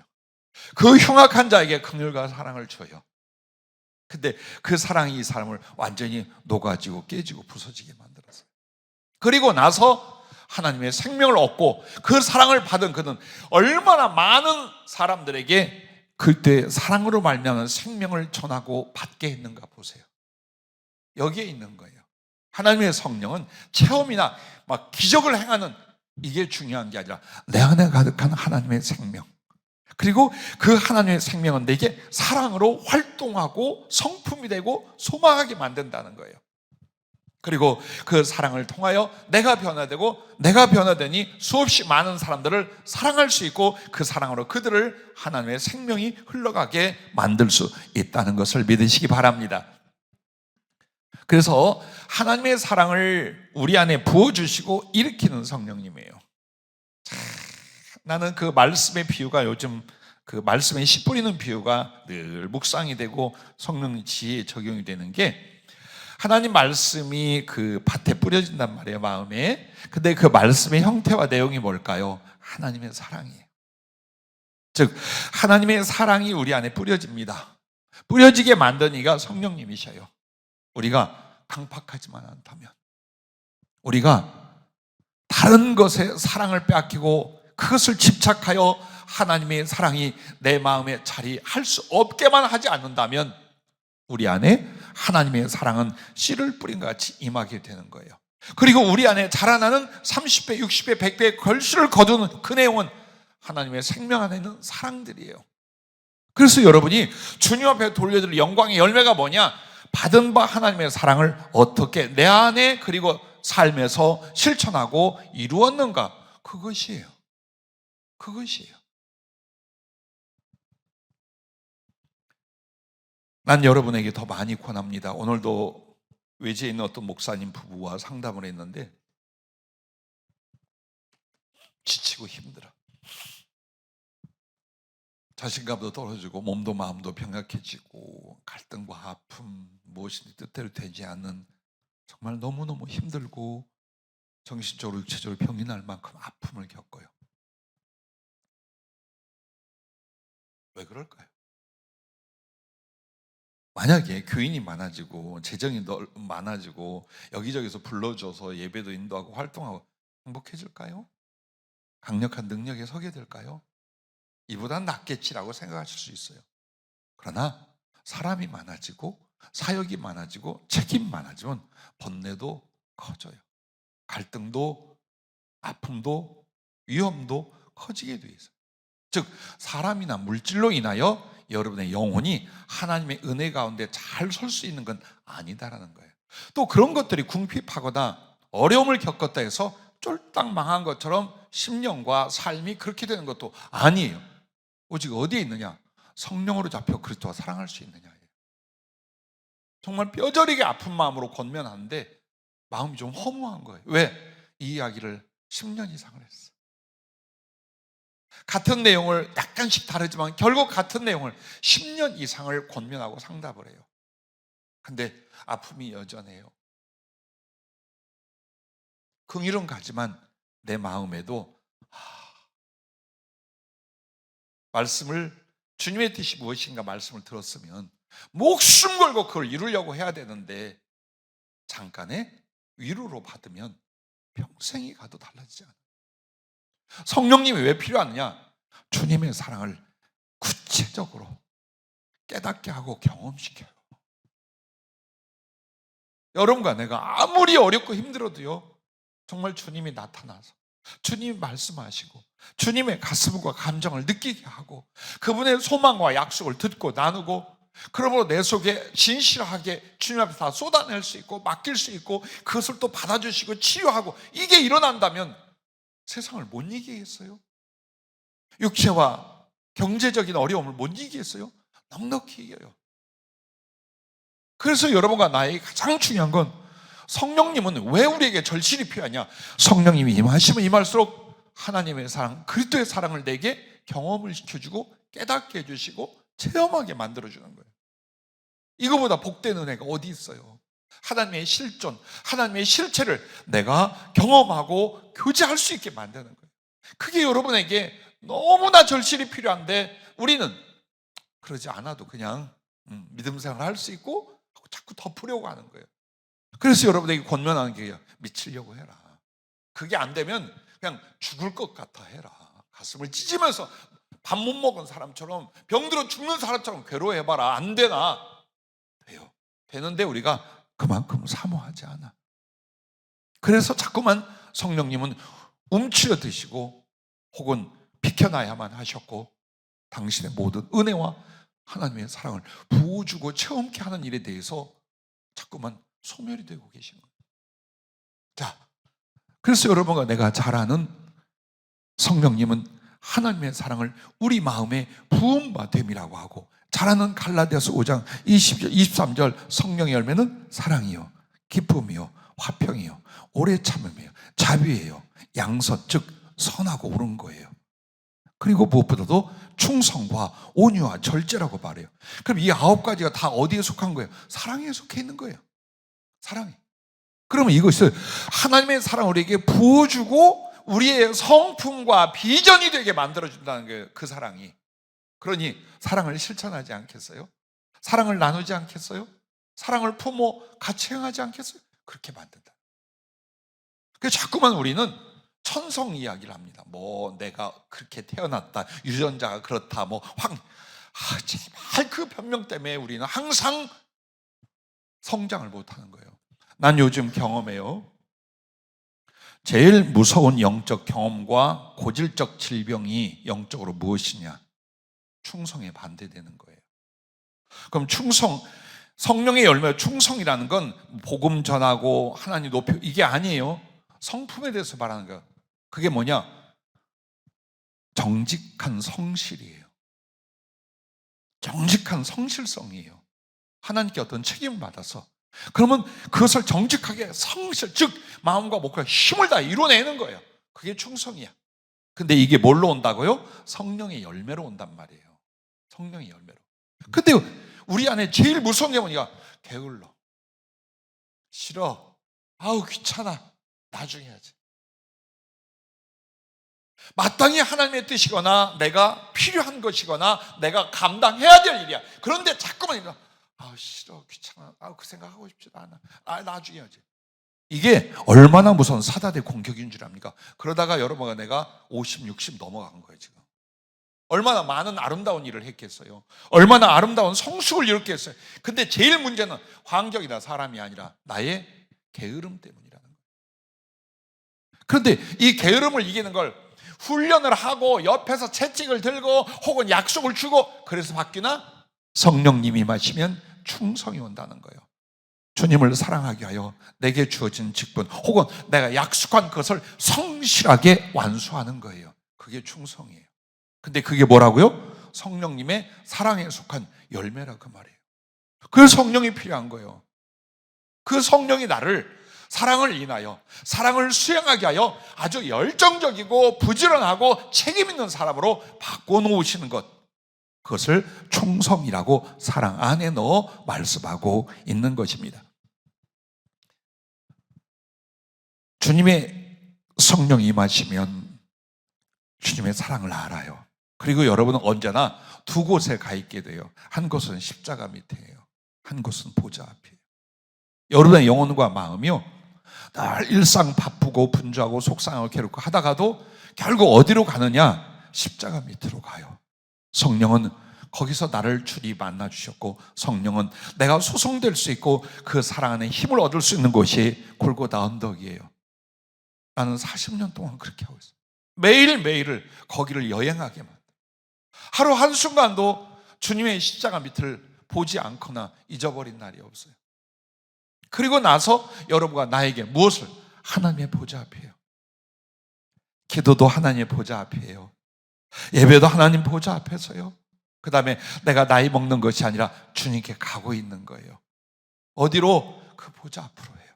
그 흉악한 자에게 긍휼과 사랑을 줘요. 근데 그 사랑이 이 사람을 완전히 녹아지고 깨지고 부서지게 만들었어요. 그리고 나서 하나님의 생명을 얻고 그 사랑을 받은 그는 얼마나 많은 사람들에게 그때 사랑으로 말미암은 생명을 전하고 받게 했는가 보세요. 여기에 있는 거예요. 하나님의 성령은 체험이나 막 기적을 행하는 이게 중요한 게 아니라 내 안에 가득한 하나님의 생명, 그리고 그 하나님의 생명은 내게 사랑으로 활동하고 성품이 되고 소망하게 만든다는 거예요. 그리고 그 사랑을 통하여 내가 변화되고 내가 변화되니 수없이 많은 사람들을 사랑할 수 있고 그 사랑으로 그들을 하나님의 생명이 흘러가게 만들 수 있다는 것을 믿으시기 바랍니다. 그래서 하나님의 사랑을 우리 안에 부어주시고 일으키는 성령님이에요. 나는 그 말씀의 비유가 요즘 그 말씀에 씨 뿌리는 비유가 늘 묵상이 되고 성령 지혜에 적용이 되는 게, 하나님 말씀이 그 밭에 뿌려진단 말이에요, 마음에. 근데 그 말씀의 형태와 내용이 뭘까요? 하나님의 사랑이에요. 즉 하나님의 사랑이 우리 안에 뿌려집니다. 뿌려지게 만든 이가 성령님이셔요. 우리가 강팍하지만 않다면, 우리가 다른 것에 사랑을 빼앗기고 그것을 집착하여 하나님의 사랑이 내 마음에 자리할 수 없게만 하지 않는다면 우리 안에 하나님의 사랑은 씨를 뿌린 것 같이 임하게 되는 거예요. 그리고 우리 안에 자라나는 30배, 60배, 100배의 결실을 거두는 그 내용은 하나님의 생명 안에 있는 사랑들이에요. 그래서 여러분이 주님 앞에 돌려드릴 영광의 열매가 뭐냐? 받은 바 하나님의 사랑을 어떻게 내 안에 그리고 삶에서 실천하고 이루었는가? 그것이에요. 그것이에요. 난 여러분에게 더 많이 권합니다. 오늘도 외지에 있는 어떤 목사님 부부와 상담을 했는데 지치고 힘들어. 자신감도 떨어지고 몸도 마음도 병약해지고 갈등과 아픔, 무엇인지 뜻대로 되지 않는 정말 너무너무 힘들고 정신적으로 육체적으로 병이 날 만큼 아픔을 겪어요. 왜 그럴까요? 만약에 교인이 많아지고 재정이 많아지고 여기저기서 불러줘서 예배도 인도하고 활동하고 행복해질까요? 강력한 능력에 서게 될까요? 이보단 낫겠지라고 생각하실 수 있어요. 그러나 사람이 많아지고 사역이 많아지고 책임이 많아지면 번뇌도 커져요. 갈등도 아픔도 위험도 커지게 돼 있어요. 즉 사람이나 물질로 인하여 여러분의 영혼이 하나님의 은혜 가운데 잘 설 수 있는 건 아니다라는 거예요. 또 그런 것들이 궁핍하거나 어려움을 겪었다 해서 쫄딱 망한 것처럼 심령과 삶이 그렇게 되는 것도 아니에요. 오직 어디에 있느냐? 성령으로 잡혀 그리스도와 사랑할 수 있느냐예요. 정말 뼈저리게 아픈 마음으로 권면하는데 마음이 좀 허무한 거예요. 왜? 이 이야기를 10년 이상을 했어. 같은 내용을 약간씩 다르지만 결국 같은 내용을 10년 이상을 권면하고 상담을 해요. 근데 아픔이 여전해요. 긍휼은 가지만 내 마음에도 말씀을 주님의 뜻이 무엇인가 말씀을 들었으면 목숨 걸고 그걸 이루려고 해야 되는데 잠깐의 위로로 받으면 평생이 가도 달라지지 않아요. 성령님이 왜 필요하느냐? 주님의 사랑을 구체적으로 깨닫게 하고 경험시켜요. 여러분과 내가 아무리 어렵고 힘들어도요, 정말 주님이 나타나서 주님이 말씀하시고 주님의 가슴과 감정을 느끼게 하고 그분의 소망과 약속을 듣고 나누고 그러므로 내 속에 진실하게 주님 앞에 다 쏟아낼 수 있고 맡길 수 있고 그것을 또 받아주시고 치유하고 이게 일어난다면 세상을 못 이기겠어요? 육체와 경제적인 어려움을 못 이기겠어요? 넉넉히 이겨요. 그래서 여러분과 나에게 가장 중요한 건 성령님은 왜 우리에게 절실히 필요하냐? 성령님이 임하시면 임할수록 하나님의 사랑, 그리스도의 사랑을 내게 경험을 시켜주고 깨닫게 해주시고 체험하게 만들어주는 거예요. 이거보다 복된 은혜가 어디 있어요? 하나님의 실존, 하나님의 실체를 내가 경험하고 교제할 수 있게 만드는 거예요. 그게 여러분에게 너무나 절실히 필요한데 우리는 그러지 않아도 그냥 믿음 생활을 할 수 있고 자꾸 덮으려고 하는 거예요. 그래서 여러분에게 권면하는 게 미치려고 해라. 그게 안 되면 그냥 죽을 것 같아 해라. 가슴을 찢으면서 밥 못 먹은 사람처럼 병들어 죽는 사람처럼 괴로워해봐라. 안 되나? 돼요. 되는데 우리가 그만큼 사모하지 않아. 그래서 자꾸만 성령님은 움츠려 드시고 혹은 비켜나야만 하셨고 당신의 모든 은혜와 하나님의 사랑을 부어주고 체험케 하는 일에 대해서 자꾸만 소멸이 되고 계시는 거예요. 자, 그래서 여러분과 내가 잘 아는 성령님은 하나님의 사랑을 우리 마음에 부음바 됨이라고 하고 잘 아는 갈라디아서 5장 20절, 23절 성령의 열매는 사랑이요, 기쁨이요, 화평이요, 오래 참음이요, 자비예요, 양선, 즉 선하고 옳은 거예요. 그리고 무엇보다도 충성과 온유와 절제라고 말해요. 그럼 이 9가지가 다 어디에 속한 거예요? 사랑에 속해 있는 거예요. 사랑에. 그러면 이것을 하나님의 사랑을 우리에게 부어주고 우리의 성품과 비전이 되게 만들어준다는 거예요. 그 사랑이. 그러니 사랑을 실천하지 않겠어요? 사랑을 나누지 않겠어요? 사랑을 품어 같이 행하지 않겠어요? 그렇게 만든다. 그래서 자꾸만 우리는 천성 이야기를 합니다. 뭐 내가 그렇게 태어났다, 유전자가 그렇다, 제발 그 변명 때문에 우리는 항상 성장을 못하는 거예요. 난 요즘 경험해요. 제일 무서운 영적 경험과 고질적 질병이 영적으로 무엇이냐? 충성에 반대되는 거예요. 그럼 성령의 열매, 충성이라는 건 복음 전하고 하나님 높여, 이게 아니에요. 성품에 대해서 말하는 거예요. 그게 뭐냐? 정직한 성실이에요. 정직한 성실성이에요. 하나님께 어떤 책임을 받아서. 그러면 그것을 정직하게 성실, 즉 마음과 목과 힘을 다 이뤄내는 거예요. 그게 충성이야. 근데 이게 뭘로 온다고요? 성령의 열매로 온단 말이에요. 성령의 열매로. 근데 우리 안에 제일 무서운 게 뭐냐? 게을러. 싫어. 아우 귀찮아. 나중에 하지. 마땅히 하나님의 뜻이거나 내가 필요한 것이거나 내가 감당해야 될 일이야. 그런데 자꾸만 이러. 아우 싫어. 귀찮아. 아우 그 생각하고 싶지도 않아. 아 나중에 하지. 이게 얼마나 무서운 사단의 공격인 줄 압니까? 그러다가 여러분과 내가 50, 60 넘어간 거예요 지금. 얼마나 많은 아름다운 일을 했겠어요. 얼마나 아름다운 성숙을 이뤘겠어요. 근데 제일 문제는 환경이나 사람이 아니라 나의 게으름 때문이라는 거예요. 그런데 이 게으름을 이기는 걸 훈련을 하고 옆에서 채찍을 들고 혹은 약속을 주고 그래서 바뀌나? 성령님이 마시면 충성이 온다는 거예요. 주님을 사랑하게 하여 내게 주어진 직분 혹은 내가 약속한 것을 성실하게 완수하는 거예요. 그게 충성이에요. 근데 그게 뭐라고요? 성령님의 사랑에 속한 열매라 그 말이에요. 그 성령이 필요한 거예요. 그 성령이 나를 사랑을 인하여 사랑을 수행하게 하여 아주 열정적이고 부지런하고 책임 있는 사람으로 바꿔놓으시는 것, 그것을 충성이라고 사랑 안에 넣어 말씀하고 있는 것입니다. 주님의 성령이 임하시면 주님의 사랑을 알아요. 그리고 여러분은 언제나 두 곳에 가 있게 돼요. 한 곳은 십자가 밑에예요. 한 곳은 보좌 앞이에요. 여러분의 영혼과 마음이요, 늘 일상 바쁘고 분주하고 속상하고 괴롭고 하다가도 결국 어디로 가느냐? 십자가 밑으로 가요. 성령은 거기서 나를 주리 만나 주셨고, 성령은 내가 소송될 수 있고 그 사랑 안에 힘을 얻을 수 있는 곳이 골고다 언덕이에요. 나는 40년 동안 그렇게 하고 있어요. 매일매일을 거기를 여행하게 만들어요. 하루 한순간도 주님의 십자가 밑을 보지 않거나 잊어버린 날이 없어요. 그리고 나서 여러분과 나에게 무엇을? 하나님의 보좌 앞이에요. 기도도 하나님의 보좌 앞이에요. 예배도 하나님 보좌 앞에서요. 그 다음에 내가 나이 먹는 것이 아니라 주님께 가고 있는 거예요. 어디로? 그 보좌 앞으로 해요.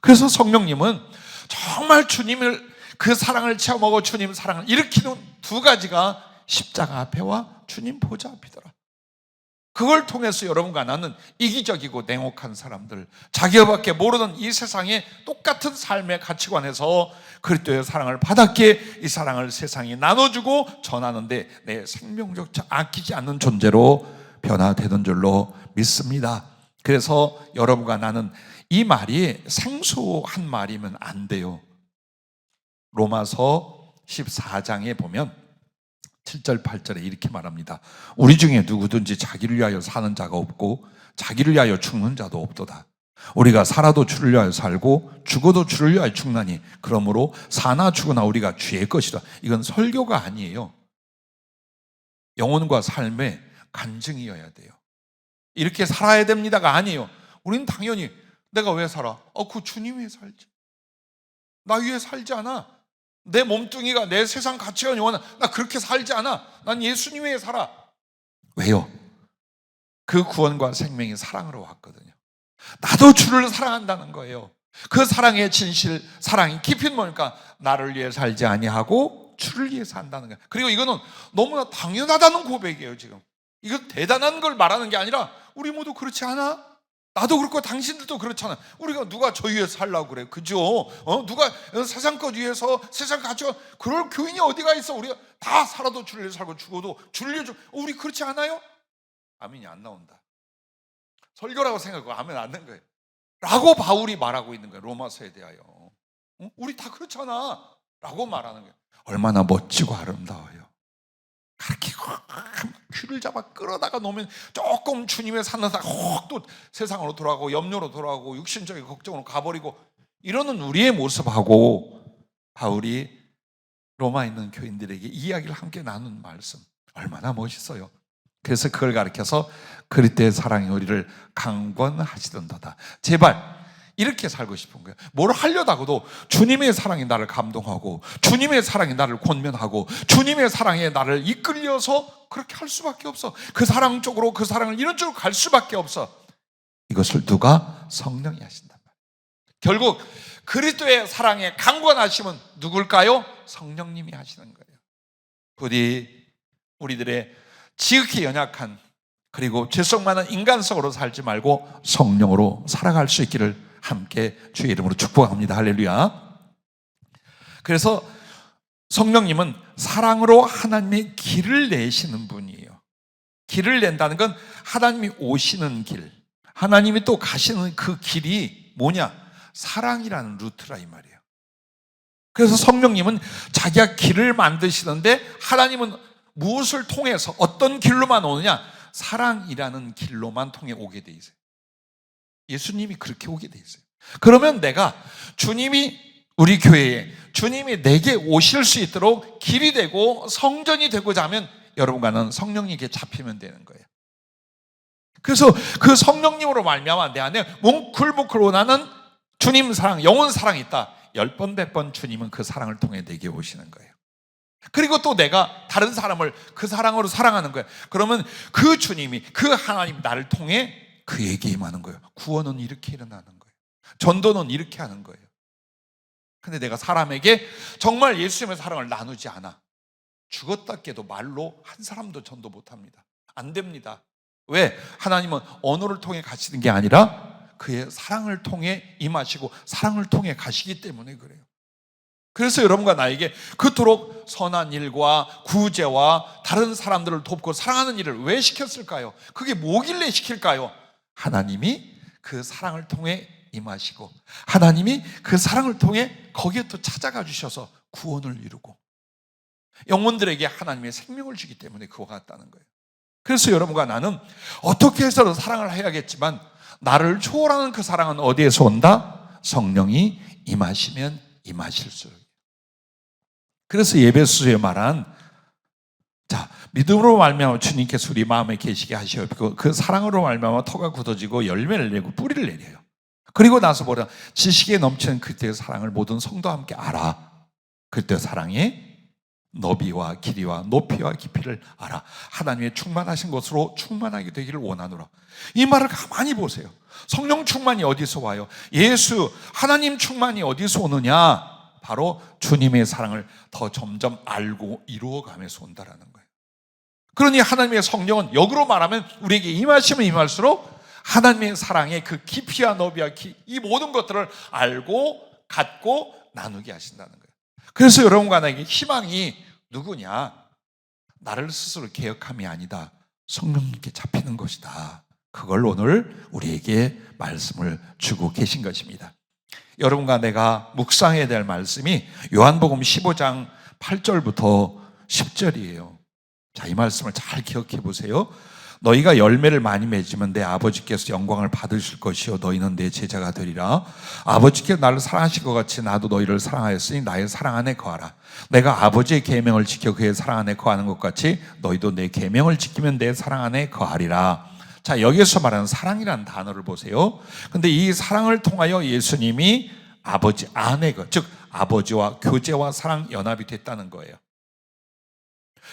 그래서 성령님은 정말 주님을, 그 사랑을 체험하고 주님 사랑을 일으키는 두 가지가 십자가 앞에와 주님 보좌 앞이더라. 그걸 통해서 여러분과 나는 이기적이고 냉혹한 사람들, 자기밖에 모르는 이 세상에 똑같은 삶의 가치관에서 그리스도의 사랑을 받았기에 이 사랑을 세상에 나눠주고 전하는데 내 생명조차 아끼지 않는 존재로 변화되는 줄로 믿습니다. 그래서 여러분과 나는 이 말이 생소한 말이면 안 돼요. 로마서 14장에 보면 7절 8절에 이렇게 말합니다. 우리 중에 누구든지 자기를 위하여 사는 자가 없고 자기를 위하여 죽는 자도 없도다. 우리가 살아도 주를 위하여 살고 죽어도 주를 위하여 죽나니 그러므로 사나 죽으나 우리가 주의 것이다. 이건 설교가 아니에요. 영혼과 삶의 간증이어야 돼요. 이렇게 살아야 됩니다가 아니에요. 우리는 당연히 내가 왜 살아? 그 주님 위해 살지. 나 위해 살지 않아. 내 몸뚱이가 내 세상 가치가 영원한, 나 그렇게 살지 않아. 난 예수님 위해 살아. 왜요? 그 구원과 생명이 사랑으로 왔거든요. 나도 주를 사랑한다는 거예요. 그 사랑의 진실, 사랑이 깊이는 뭐니까 나를 위해 살지 아니하고 주를 위해 산다는 거예요. 그리고 이거는 너무나 당연하다는 고백이에요. 지금 이거 대단한 걸 말하는 게 아니라 우리 모두 그렇지 않아? 나도 그렇고 당신들도 그렇잖아. 우리가 누가 저 위에 살라고 그래, 그죠? 누가 세상 것 위해서 세상 가치가, 그럴 교인이 어디가 있어? 우리가 다 살아도 주를 위해 살고 죽어도 주를 위해 우리 그렇지 않아요? 아멘이 안 나온다. 설교라고 생각하고 아멘 안 된 거예요. 라고 바울이 말하고 있는 거예요. 로마서에 대하여. 우리 다 그렇잖아 라고 말하는 거예요. 얼마나 멋지고 아름다워요. 그렇게 귀를 잡아 끌어다가 놓으면 조금 주님의 산나다가 또 세상으로 돌아가고 염려로 돌아가고 육신적인 걱정으로 가버리고 이러는 우리의 모습하고 바울이 로마에 있는 교인들에게 이야기를 함께 나눈 말씀 얼마나 멋있어요. 그래서 그걸 가르쳐서 그리스도의 사랑이 우리를 강권하시던도다. 제발 이렇게 살고 싶은 거예요. 뭘 하려다가도 주님의 사랑이 나를 감동하고 주님의 사랑이 나를 권면하고 주님의 사랑에 나를 이끌려서 그렇게 할 수밖에 없어. 그 사랑 쪽으로 그 사랑을 이런 쪽으로 갈 수밖에 없어. 이것을 누가? 성령이 하신단 말이에요. 결국 그리스도의 사랑에 강권하심은 누굴까요? 성령님이 하시는 거예요. 부디 우리들의 지극히 연약한 그리고 죄성 많은 인간성으로 살지 말고 성령으로 살아갈 수 있기를 함께 주의 이름으로 축복합니다. 할렐루야. 그래서 성령님은 사랑으로 하나님의 길을 내시는 분이에요. 길을 낸다는 건 하나님이 오시는 길, 하나님이 또 가시는 그 길이 뭐냐? 사랑이라는 루트라 이 말이에요. 그래서 성령님은 자기가 길을 만드시는데 하나님은 무엇을 통해서 어떤 길로만 오느냐? 사랑이라는 길로만 통해 오게 돼 있어요. 예수님이 그렇게 오게 돼 있어요. 그러면 내가 주님이 우리 교회에 주님이 내게 오실 수 있도록 길이 되고 성전이 되고자 하면 여러분과는 성령님께 잡히면 되는 거예요. 그래서 그 성령님으로 말미암아 내 안에 뭉클뭉클 원하는 주님 사랑, 영혼 사랑이 있다. 10번 100번 주님은 그 사랑을 통해 내게 오시는 거예요. 그리고 또 내가 다른 사람을 그 사랑으로 사랑하는 거예요. 그러면 그 주님이, 그 하나님 나를 통해 그에게 임하는 거예요. 구원은 이렇게 일어나는 거예요. 전도는 이렇게 하는 거예요. 근데 내가 사람에게 정말 예수님의 사랑을 나누지 않아. 죽었다 깨도 말로 한 사람도 전도 못합니다. 안 됩니다. 왜? 하나님은 언어를 통해 가시는 게 아니라 그의 사랑을 통해 임하시고 사랑을 통해 가시기 때문에 그래요. 그래서 여러분과 나에게 그토록 선한 일과 구제와 다른 사람들을 돕고 사랑하는 일을 왜 시켰을까요? 그게 뭐길래 시킬까요? 하나님이 그 사랑을 통해 임하시고 하나님이 그 사랑을 통해 거기에 또 찾아가 주셔서 구원을 이루고 영혼들에게 하나님의 생명을 주기 때문에 그와 같다는 거예요. 그래서 여러분과 나는 어떻게 해서든 사랑을 해야겠지만 나를 초월하는 그 사랑은 어디에서 온다? 성령이 임하시면 임하실수록. 그래서 예배소에 말한 믿음으로 말미암아 주님께서 우리 마음에 계시게 하시고 그 사랑으로 말미암아 터가 굳어지고 열매를 내고 뿌리를 내려요. 그리고 나서 뭐라? 지식에 넘치는 그때의 사랑을 모든 성도와 함께 알아. 그때의 사랑의 너비와 길이와 높이와 깊이를 알아. 하나님의 충만하신 것으로 충만하게 되기를 원하노라. 이 말을 가만히 보세요. 성령 충만이 어디서 와요? 예수 하나님 충만이 어디서 오느냐? 바로 주님의 사랑을 더 점점 알고 이루어가면서 온다라는 거예요. 그러니 하나님의 성령은 역으로 말하면 우리에게 임하시면 임할수록 하나님의 사랑의 그 깊이와 너비와 이 모든 것들을 알고 갖고 나누게 하신다는 거예요. 그래서 여러분과 나에게 희망이 누구냐? 나를 스스로 개혁함이 아니다. 성령님께 잡히는 것이다. 그걸 오늘 우리에게 말씀을 주고 계신 것입니다. 여러분과 내가 묵상해야 될 말씀이 요한복음 15장 8절부터 10절이에요. 자, 이 말씀을 잘 기억해 보세요. 너희가 열매를 많이 맺으면 내 아버지께서 영광을 받으실 것이요 너희는 내 제자가 되리라. 아버지께서 나를 사랑하신 것 같이 나도 너희를 사랑하였으니 나의 사랑 안에 거하라. 내가 아버지의 계명을 지켜 그의 사랑 안에 거하는 것 같이 너희도 내 계명을 지키면 내 사랑 안에 거하리라. 자, 여기서 말하는 사랑이라는 단어를 보세요. 근데 이 사랑을 통하여 예수님이 아버지 안에 즉 아버지와 교제와 사랑 연합이 됐다는 거예요.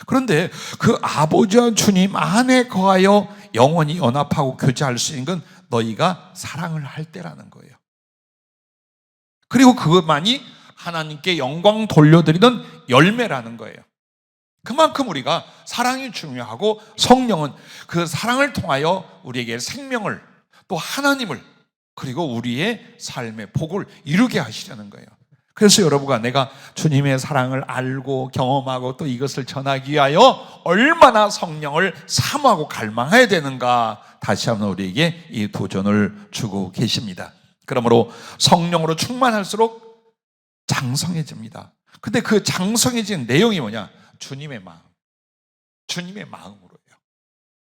그런데 그 아버지와 주님 안에 거하여 영원히 연합하고 교제할 수 있는 건 너희가 사랑을 할 때라는 거예요. 그리고 그것만이 하나님께 영광 돌려드리는 열매라는 거예요. 그만큼 우리가 사랑이 중요하고 성령은 그 사랑을 통하여 우리에게 생명을 또 하나님을 그리고 우리의 삶의 복을 이루게 하시려는 거예요. 그래서 여러분과 내가 주님의 사랑을 알고 경험하고 또 이것을 전하기 위하여 얼마나 성령을 사모하고 갈망해야 되는가, 다시 한번 우리에게 이 도전을 주고 계십니다. 그러므로 성령으로 충만할수록 장성해집니다. 근데 그 장성해진 내용이 뭐냐? 주님의 마음, 주님의 마음으로요.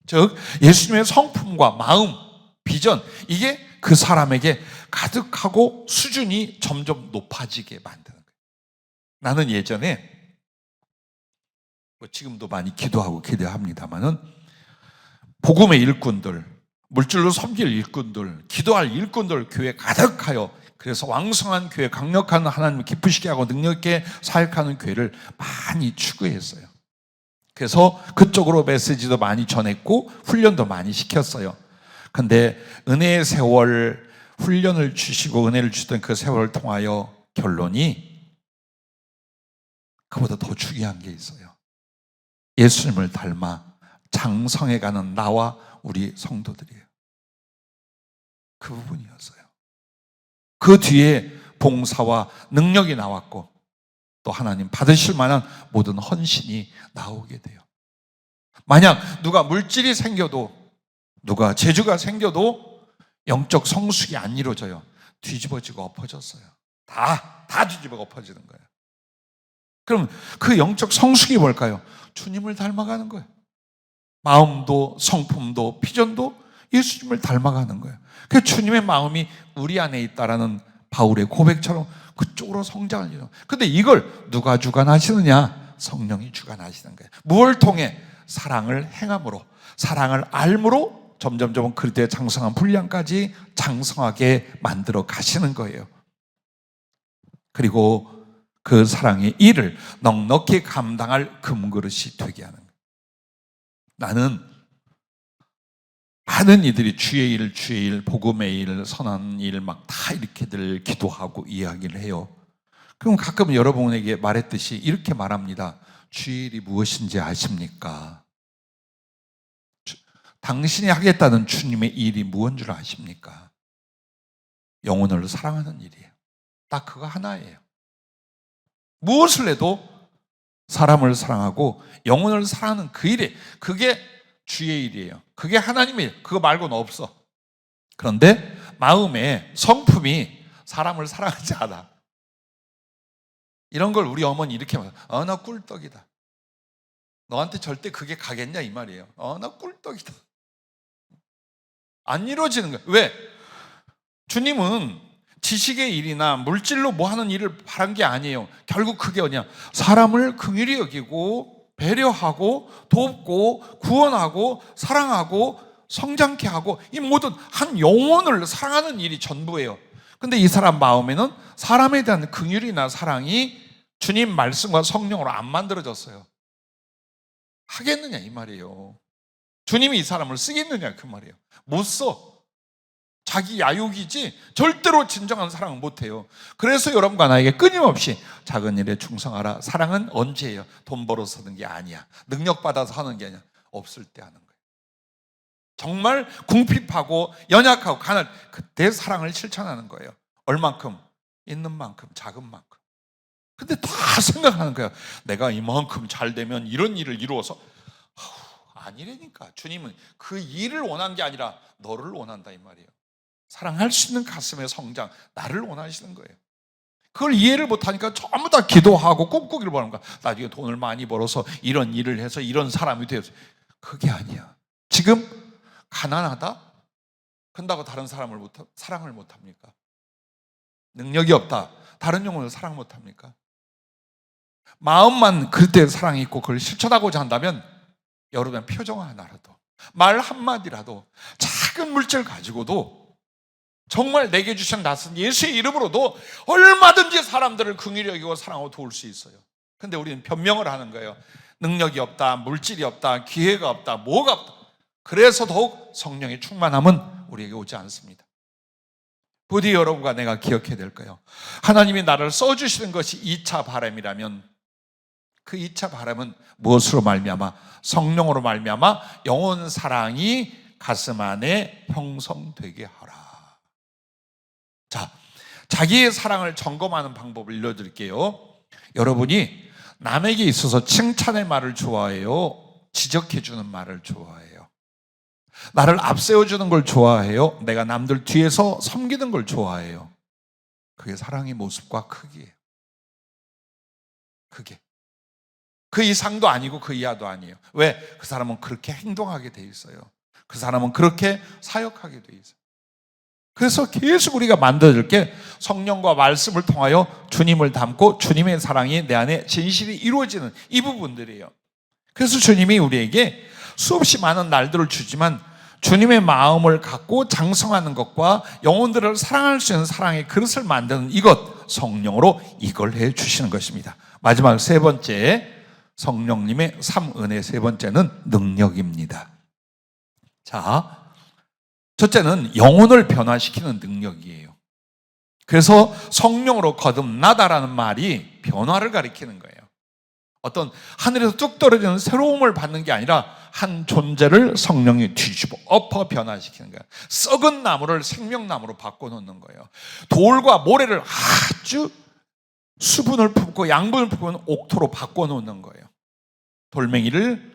즉 예수님의 성품과 마음, 비전, 이게 그 사람에게 가득하고 수준이 점점 높아지게 만드는 거예요. 나는 예전에 지금도 많이 기도하고 기대합니다마는 복음의 일꾼들, 물질로 섬길 일꾼들, 기도할 일꾼들 교회 가득하여, 그래서 왕성한 교회, 강력한 하나님을 기쁘시게 하고 능력 있게 사역하는 교회를 많이 추구했어요. 그래서 그쪽으로 메시지도 많이 전했고 훈련도 많이 시켰어요. 근데 은혜의 세월, 훈련을 주시고 은혜를 주시던 그 세월을 통하여 결론이 그보다 더 중요한 게 있어요. 예수님을 닮아 장성해가는 나와 우리 성도들이에요. 그 부분이었어요. 그 뒤에 봉사와 능력이 나왔고 또 하나님 받으실 만한 모든 헌신이 나오게 돼요. 만약 누가 물질이 생겨도, 누가 재주가 생겨도 영적 성숙이 안 이루어져요. 뒤집어지고 엎어졌어요. 다 뒤집어 엎어지는 거예요. 그럼 그 영적 성숙이 뭘까요? 주님을 닮아가는 거예요. 마음도 성품도 비전도 예수님을 닮아가는 거예요. 그 주님의 마음이 우리 안에 있다라는 바울의 고백처럼 그쪽으로 성장을 해요. 근데 이걸 누가 주관하시느냐? 성령이 주관하시는 거예요. 무엇을 통해? 사랑을 행함으로, 사랑을 알므로 점점 그리스도의 장성한 분량까지 장성하게 만들어 가시는 거예요. 그리고 그 사랑의 일을 넉넉히 감당할 금그릇이 되게 하는 거예요. 나는 많은 이들이 주의 일, 복음의 일, 선한 일 막 다 이렇게들 기도하고 이야기를 해요. 그럼 가끔 여러분에게 말했듯이 이렇게 말합니다. 주의 일이 무엇인지 아십니까? 당신이 하겠다는 주님의 일이 무엇인 줄 아십니까? 영혼을 사랑하는 일이에요. 딱 그거 하나예요. 무엇을 해도 사람을 사랑하고 영혼을 사랑하는 그 일이, 그게 주의 일이에요. 그게 하나님의 일, 그거 말고는 없어. 그런데 마음에 성품이 사람을 사랑하지 않아. 이런 걸 우리 어머니 이렇게 말해요. 나 꿀떡이다. 너한테 절대 그게 가겠냐 이 말이에요. 나 꿀떡이다. 안 이루어지는 거예요. 왜? 주님은 지식의 일이나 물질로 뭐 하는 일을 바란 게 아니에요. 결국 그게 뭐냐? 사람을 긍휼히 여기고 배려하고 돕고 구원하고 사랑하고 성장케 하고, 이 모든 한 영혼을 사랑하는 일이 전부예요. 근데 이 사람 마음에는 사람에 대한 긍휼이나 사랑이 주님 말씀과 성령으로 안 만들어졌어요. 하겠느냐 이 말이에요. 주님이 이 사람을 쓰겠느냐 그 말이에요. 못 써. 자기 야욕이지 절대로 진정한 사랑은 못해요. 그래서 여러분과 나에게 끊임없이 작은 일에 충성하라. 사랑은 언제예요? 돈 벌어서 하는 게 아니야. 능력 받아서 하는 게 아니야. 없을 때 하는 거예요. 정말 궁핍하고 연약하고 가난, 그때 사랑을 실천하는 거예요. 얼만큼? 있는 만큼, 작은 만큼. 근데 다 생각하는 거예요. 내가 이만큼 잘 되면 이런 일을 이루어서, 아니라니까. 주님은 그 일을 원한 게 아니라 너를 원한다 이 말이에요. 사랑할 수 있는 가슴의 성장, 나를 원하시는 거예요. 그걸 이해를 못하니까 전부 다 기도하고 꿈꾸기를 바라는 거야. 나중에 돈을 많이 벌어서 이런 일을 해서 이런 사람이 되어서. 그게 아니야. 지금 가난하다? 그런다고 다른 사람을 사랑을 못합니까? 능력이 없다. 다른 영혼을 사랑 못합니까? 마음만 그때 사랑이 있고 그걸 실천하고자 한다면 여러분의 표정 하나라도, 말 한마디라도, 작은 물질 가지고도 정말 내게 주신 낯선 예수의 이름으로도 얼마든지 사람들을 긍휼히 여기고 사랑하고 도울 수 있어요. 근데 우리는 변명을 하는 거예요. 능력이 없다, 물질이 없다, 기회가 없다, 뭐가 없다. 그래서 더욱 성령의 충만함은 우리에게 오지 않습니다. 부디 여러분과 내가 기억해야 될 거예요. 하나님이 나를 써주시는 것이 2차 바람이라면 그 2차 바람은 무엇으로 말미암아? 성령으로 말미암아 영혼 사랑이 가슴 안에 형성되게 하라. 자, 자기의 사랑을 점검하는 방법을 알려드릴게요. 여러분이 남에게 있어서 칭찬의 말을 좋아해요? 지적해주는 말을 좋아해요? 나를 앞세워주는 걸 좋아해요? 내가 남들 뒤에서 섬기는 걸 좋아해요? 그게 사랑의 모습과 크기예요. 그게 그 이상도 아니고 그 이하도 아니에요. 왜? 그 사람은 그렇게 행동하게 돼 있어요. 그 사람은 그렇게 사역하게 돼 있어요. 그래서 계속 우리가 만들어질 게 성령과 말씀을 통하여 주님을 닮고 주님의 사랑이 내 안에 진실이 이루어지는 이 부분들이에요. 그래서 주님이 우리에게 수없이 많은 날들을 주지만 주님의 마음을 갖고 장성하는 것과 영혼들을 사랑할 수 있는 사랑의 그릇을 만드는 이것, 성령으로 이걸 해 주시는 것입니다. 마지막 세 번째, 성령님의 삼은혜 세 번째는 능력입니다. 자, 첫째는 영혼을 변화시키는 능력이에요. 그래서 성령으로 거듭나다라는 말이 변화를 가리키는 거예요. 어떤 하늘에서 뚝 떨어지는 새로움을 받는 게 아니라 한 존재를 성령이 뒤집어 엎어 변화시키는 거예요. 썩은 나무를 생명나무로 바꿔놓는 거예요. 돌과 모래를 아주 수분을 품고 양분을 품고 옥토로 바꿔놓는 거예요. 돌멩이를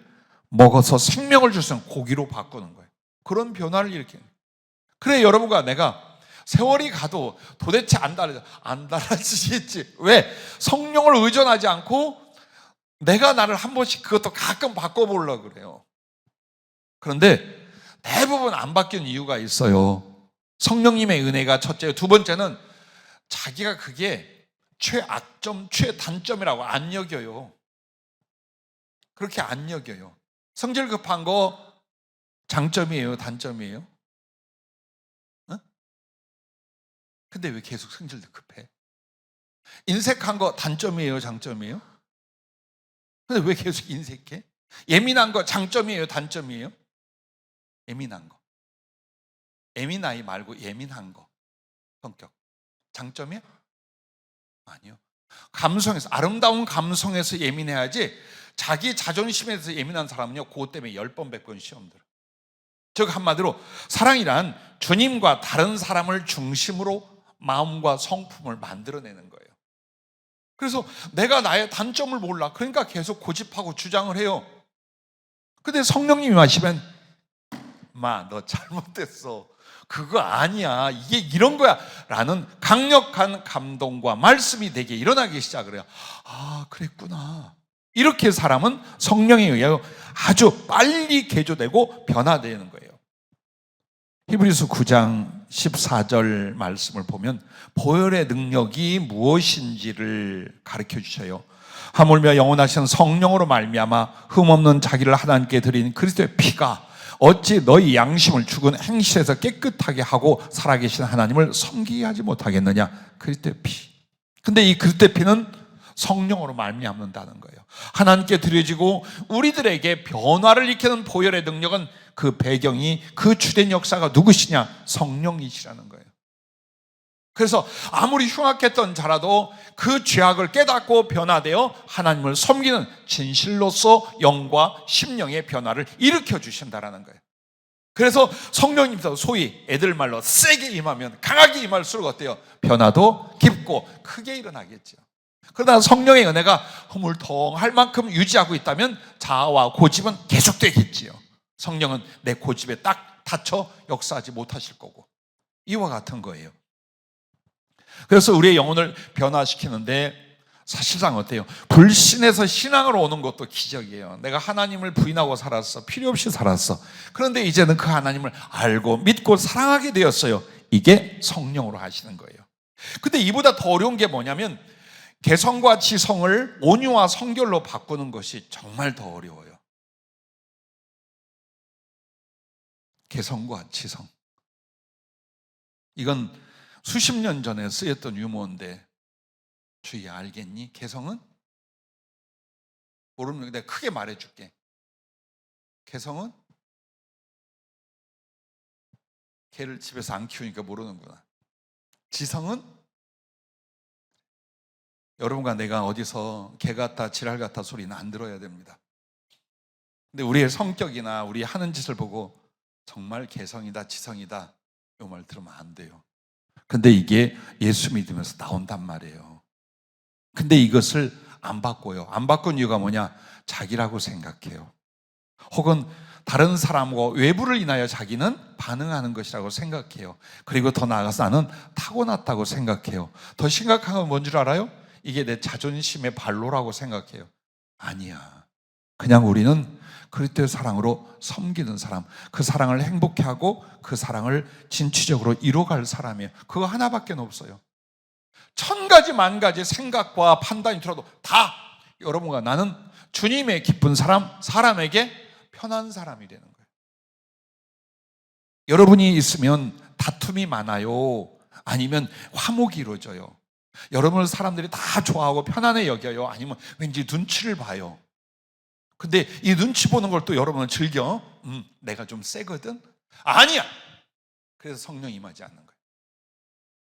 먹어서 생명을 줄 수 있는 고기로 바꾸는 거예요. 그런 변화를 일으키는 거예요. 그래, 여러분과 내가 세월이 가도 도대체 안 달라지겠지. 왜? 성령을 의존하지 않고 내가 나를 한 번씩 그것도 가끔 바꿔보려고 그래요. 그런데 대부분 안 바뀌는 이유가 있어요. 성령님의 은혜가 첫째요. 두 번째는 자기가 그게 최악점, 최단점이라고 안 여겨요. 그렇게 안 여겨요. 성질 급한 거 장점이에요, 단점이에요? 어? 근데 왜 계속 성질도 급해? 인색한 거 단점이에요, 장점이에요? 근데 왜 계속 인색해? 예민한 거 장점이에요, 단점이에요? 예민한 거. 예민아이 말고 예민한 거. 성격. 장점이야? 아니요. 감성에서, 아름다운 감성에서 예민해야지 자기 자존심에서 예민한 사람은요, 그것 때문에 10번, 100번 시험 들어요. 즉 한마디로 사랑이란 주님과 다른 사람을 중심으로 마음과 성품을 만들어내는 거예요. 그래서 내가 나의 단점을 몰라. 그러니까 계속 고집하고 주장을 해요. 근데 성령님이 마시면 마, 너 잘못됐어. 그거 아니야. 이게 이런 거야. 라는 강력한 감동과 말씀이 내게 일어나기 시작을 해요. 아, 그랬구나. 이렇게 사람은 성령에 의하여 아주 빨리 개조되고 변화되는 거예요. 히브리서 9장 14절 말씀을 보면 보혈의 능력이 무엇인지를 가르쳐 주셔요. 하물며 영원하신 성령으로 말미암아 흠없는 자기를 하나님께 드린 그리스도의 피가 어찌 너희 양심을 죽은 행실에서 깨끗하게 하고 살아계신 하나님을 섬기게 하지 못하겠느냐. 그리스도의 피. 근데 이 그리스도의 피는 성령으로 말미암는다는 거예요. 하나님께 드려지고 우리들에게 변화를 일으키는 보혈의 능력은 그 배경이, 그 주된 역사가 누구시냐? 성령이시라는 거예요. 그래서 아무리 흉악했던 자라도 그 죄악을 깨닫고 변화되어 하나님을 섬기는 진실로서 영과 심령의 변화를 일으켜 주신다라는 거예요. 그래서 성령님께서 소위 애들 말로 세게 임하면 강하게 임할수록 어때요? 변화도 깊고 크게 일어나겠죠. 그러나 성령의 은혜가 흐물통할 만큼 유지하고 있다면 자아와 고집은 계속되겠지요. 성령은 내 고집에 딱 닫혀 역사하지 못하실 거고, 이와 같은 거예요. 그래서 우리의 영혼을 변화시키는데 사실상 어때요? 불신에서 신앙으로 오는 것도 기적이에요. 내가 하나님을 부인하고 살았어. 필요 없이 살았어. 그런데 이제는 그 하나님을 알고 믿고 사랑하게 되었어요. 이게 성령으로 하시는 거예요. 근데 이보다 더 어려운 게 뭐냐면 개성과 지성을 온유와 성결로 바꾸는 것이 정말 더 어려워요. 개성과 지성. 이건 수십 년 전에 쓰였던 유머인데 주희 알겠니? 개성은? 모르면 내가 크게 말해줄게. 개성은? 개를 집에서 안 키우니까 모르는구나. 지성은? 여러분과 내가 어디서 개 같다 지랄 같다 소리는 안 들어야 됩니다. 근데 우리의 성격이나 우리 하는 짓을 보고 정말 개성이다 지성이다 이 말 들으면 안 돼요. 근데 이게 예수 믿으면서 나온단 말이에요. 근데 이것을 안 바꿔요. 안 바꾼 이유가 뭐냐? 자기라고 생각해요. 혹은 다른 사람과 외부를 인하여 자기는 반응하는 것이라고 생각해요. 그리고 더 나아가서 나는 타고났다고 생각해요. 더 심각한 건 뭔 줄 알아요? 이게 내 자존심의 발로라고 생각해요. 아니야. 그냥 우리는 그리스도의 사랑으로 섬기는 사람, 그 사랑을 행복해하고 그 사랑을 진취적으로 이뤄갈 사람이에요. 그거 하나밖에 없어요. 천 가지 만 가지 생각과 판단이 들어도 다 여러분과 나는 주님의 기쁜 사람, 사람에게 편한 사람이 되는 거예요. 여러분이 있으면 다툼이 많아요? 아니면 화목이 이루어져요? 여러분을 사람들이 다 좋아하고 편안해 여겨요? 아니면 왠지 눈치를 봐요? 근데 이 눈치 보는 걸 또 여러분은 즐겨? 내가 좀 세거든? 아니야! 그래서 성령이 임하지 않는 거예요.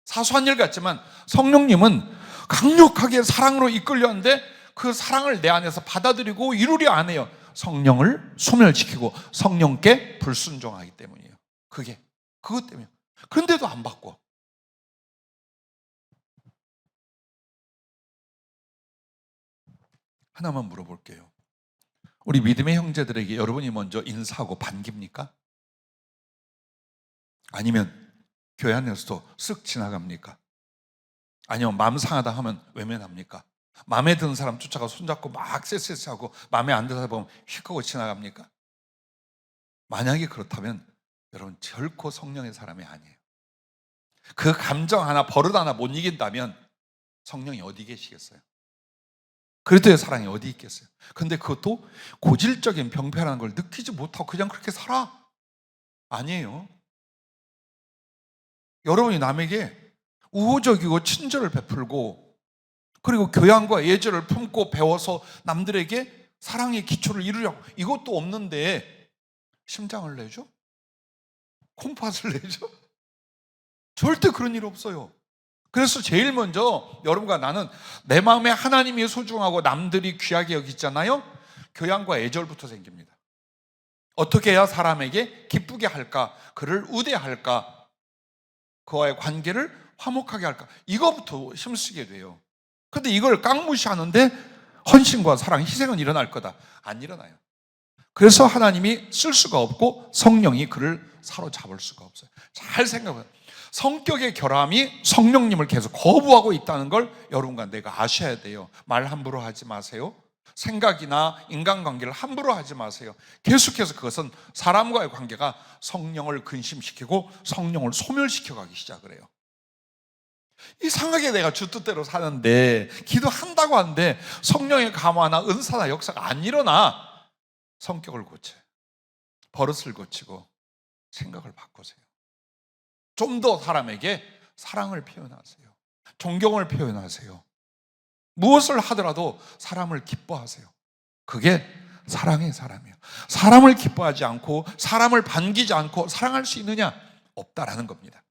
사소한 일 같지만 성령님은 강력하게 사랑으로 이끌려는데 그 사랑을 내 안에서 받아들이고 이루려 안 해요. 성령을 소멸시키고 성령께 불순종하기 때문이에요. 그것 때문이에요. 그런데도 안 바꿔. 하나만 물어볼게요. 우리 믿음의 형제들에게 여러분이 먼저 인사하고 반깁니까? 아니면 교회 안에서도 쓱 지나갑니까? 아니면 마음 상하다 하면 외면합니까? 마음에 드는 사람 쫓아가 손잡고 막 쎄쎄쎄하고 마음에 안 드는 사람 보면 휙 하고 지나갑니까? 만약에 그렇다면 여러분 결코 성령의 사람이 아니에요. 그 감정 하나, 버릇 하나 못 이긴다면 성령이 어디 계시겠어요? 그리스도의 사랑이 어디 있겠어요? 근데 그것도 고질적인 병폐라는 걸 느끼지 못하고 그냥 그렇게 살아? 아니에요. 여러분이 남에게 우호적이고 친절을 베풀고 그리고 교양과 예절을 품고 배워서 남들에게 사랑의 기초를 이루려고 이것도 없는데 심장을 내죠? 콩팥을 내죠? 절대 그런 일 없어요. 그래서 제일 먼저 여러분과 나는 내 마음에 하나님이 소중하고 남들이 귀하게 여기잖아요. 교양과 애절부터 생깁니다. 어떻게 해야 사람에게 기쁘게 할까? 그를 우대할까? 그와의 관계를 화목하게 할까? 이거부터 힘쓰게 돼요. 근데 이걸 깡무시하는데 헌신과 사랑, 희생은 일어날 거다. 안 일어나요. 그래서 하나님이 쓸 수가 없고 성령이 그를 사로잡을 수가 없어요. 잘 생각해요. 성격의 결함이 성령님을 계속 거부하고 있다는 걸 여러분과 내가 아셔야 돼요. 말 함부로 하지 마세요. 생각이나 인간관계를 함부로 하지 마세요. 계속해서 그것은 사람과의 관계가 성령을 근심시키고 성령을 소멸시켜 가기 시작을 해요. 이상하게 내가 주 뜻대로 사는데 기도한다고 하는데 성령의 감화나 은사나 역사가 안 일어나. 성격을 고쳐요. 버릇을 고치고 생각을 바꾸세요. 좀 더 사람에게 사랑을 표현하세요. 존경을 표현하세요. 무엇을 하더라도 사람을 기뻐하세요. 그게 사랑의 사람이에요. 사람을 기뻐하지 않고 사람을 반기지 않고 사랑할 수 있느냐? 없다라는 겁니다.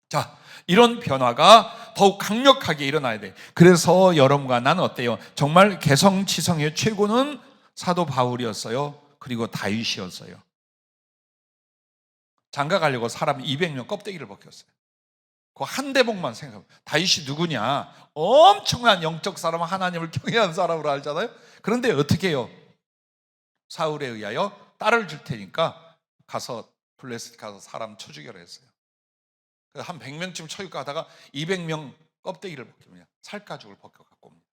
자, 이런 변화가 더욱 강력하게 일어나야 돼. 그래서 여러분과 나는 어때요? 정말 개성지성의 최고는 사도 바울이었어요. 그리고 다윗이었어요. 장가 가려고 사람 200명 껍데기를 벗겼어요. 그 한 대목만 생각해요. 다윗이 누구냐? 엄청난 영적 사람, 하나님을 경외한 사람으로 알잖아요. 그런데 어떻게 해요? 사울에 의하여 딸을 줄 테니까 가서 블레셋 가서 사람 쳐 죽여라 했어요. 한 100명쯤 쳐줄까 하다가 200명 껍데기를 벗깁니다. 살가죽을 벗겨갖고 옵니다.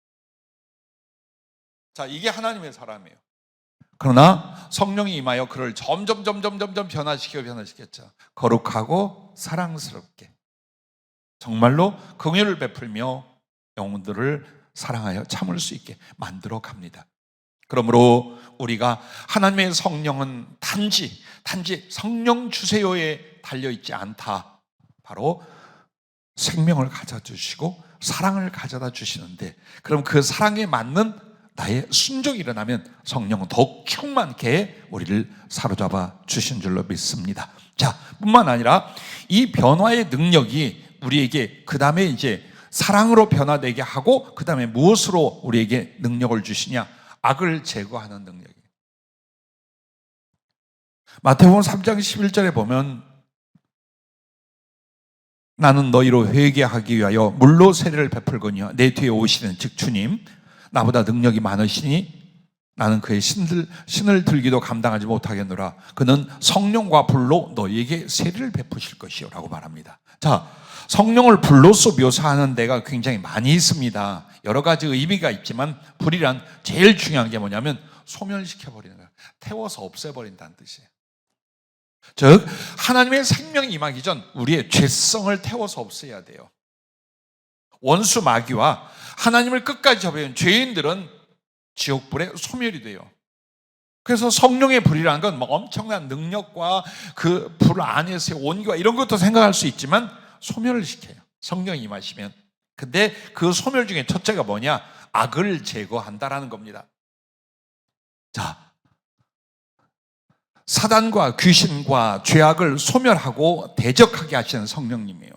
자, 이게 하나님의 사람이에요. 그러나 성령이 임하여 그를 점점 변화시켰죠. 거룩하고 사랑스럽게 정말로 긍휼을 베풀며 영혼들을 사랑하여 참을 수 있게 만들어 갑니다. 그러므로 우리가 하나님의 성령은 단지 성령 주세요에 달려있지 않다. 바로 생명을 가져주시고 사랑을 가져다 주시는데 그럼 그 사랑에 맞는 나의 순종이 일어나면 성령은 더욱 충만케 우리를 사로잡아 주신 줄로 믿습니다. 자, 뿐만 아니라 이 변화의 능력이 우리에게 그 다음에 이제 사랑으로 변화되게 하고 그 다음에 무엇으로 우리에게 능력을 주시냐? 악을 제거하는 능력이에요. 마태복음 3장 11절에 보면 나는 너희로 회개하기 위하여 물로 세례를 베풀거니와 내 뒤에 오시는 즉 주님 나보다 능력이 많으시니 나는 그의 신을 들기도 감당하지 못하겠노라. 그는 성령과 불로 너희에게 세례를 베푸실 것이요 라고 말합니다. 자, 성령을 불로서 묘사하는 데가 굉장히 많이 있습니다. 여러 가지 의미가 있지만 불이란 제일 중요한 게 뭐냐면 소멸시켜버리는 거예요. 태워서 없애버린다는 뜻이에요. 즉 하나님의 생명이 임하기 전 우리의 죄성을 태워서 없애야 돼요. 원수 마귀와 하나님을 끝까지 저버리는 죄인들은 지옥불에 소멸이 돼요. 그래서 성령의 불이라는 건 엄청난 능력과 그 불 안에서의 온기와 이런 것도 생각할 수 있지만 소멸을 시켜요. 성령이 임하시면. 근데 그 소멸 중에 첫째가 뭐냐? 악을 제거한다라는 겁니다. 자, 사단과 귀신과 죄악을 소멸하고 대적하게 하시는 성령님이에요.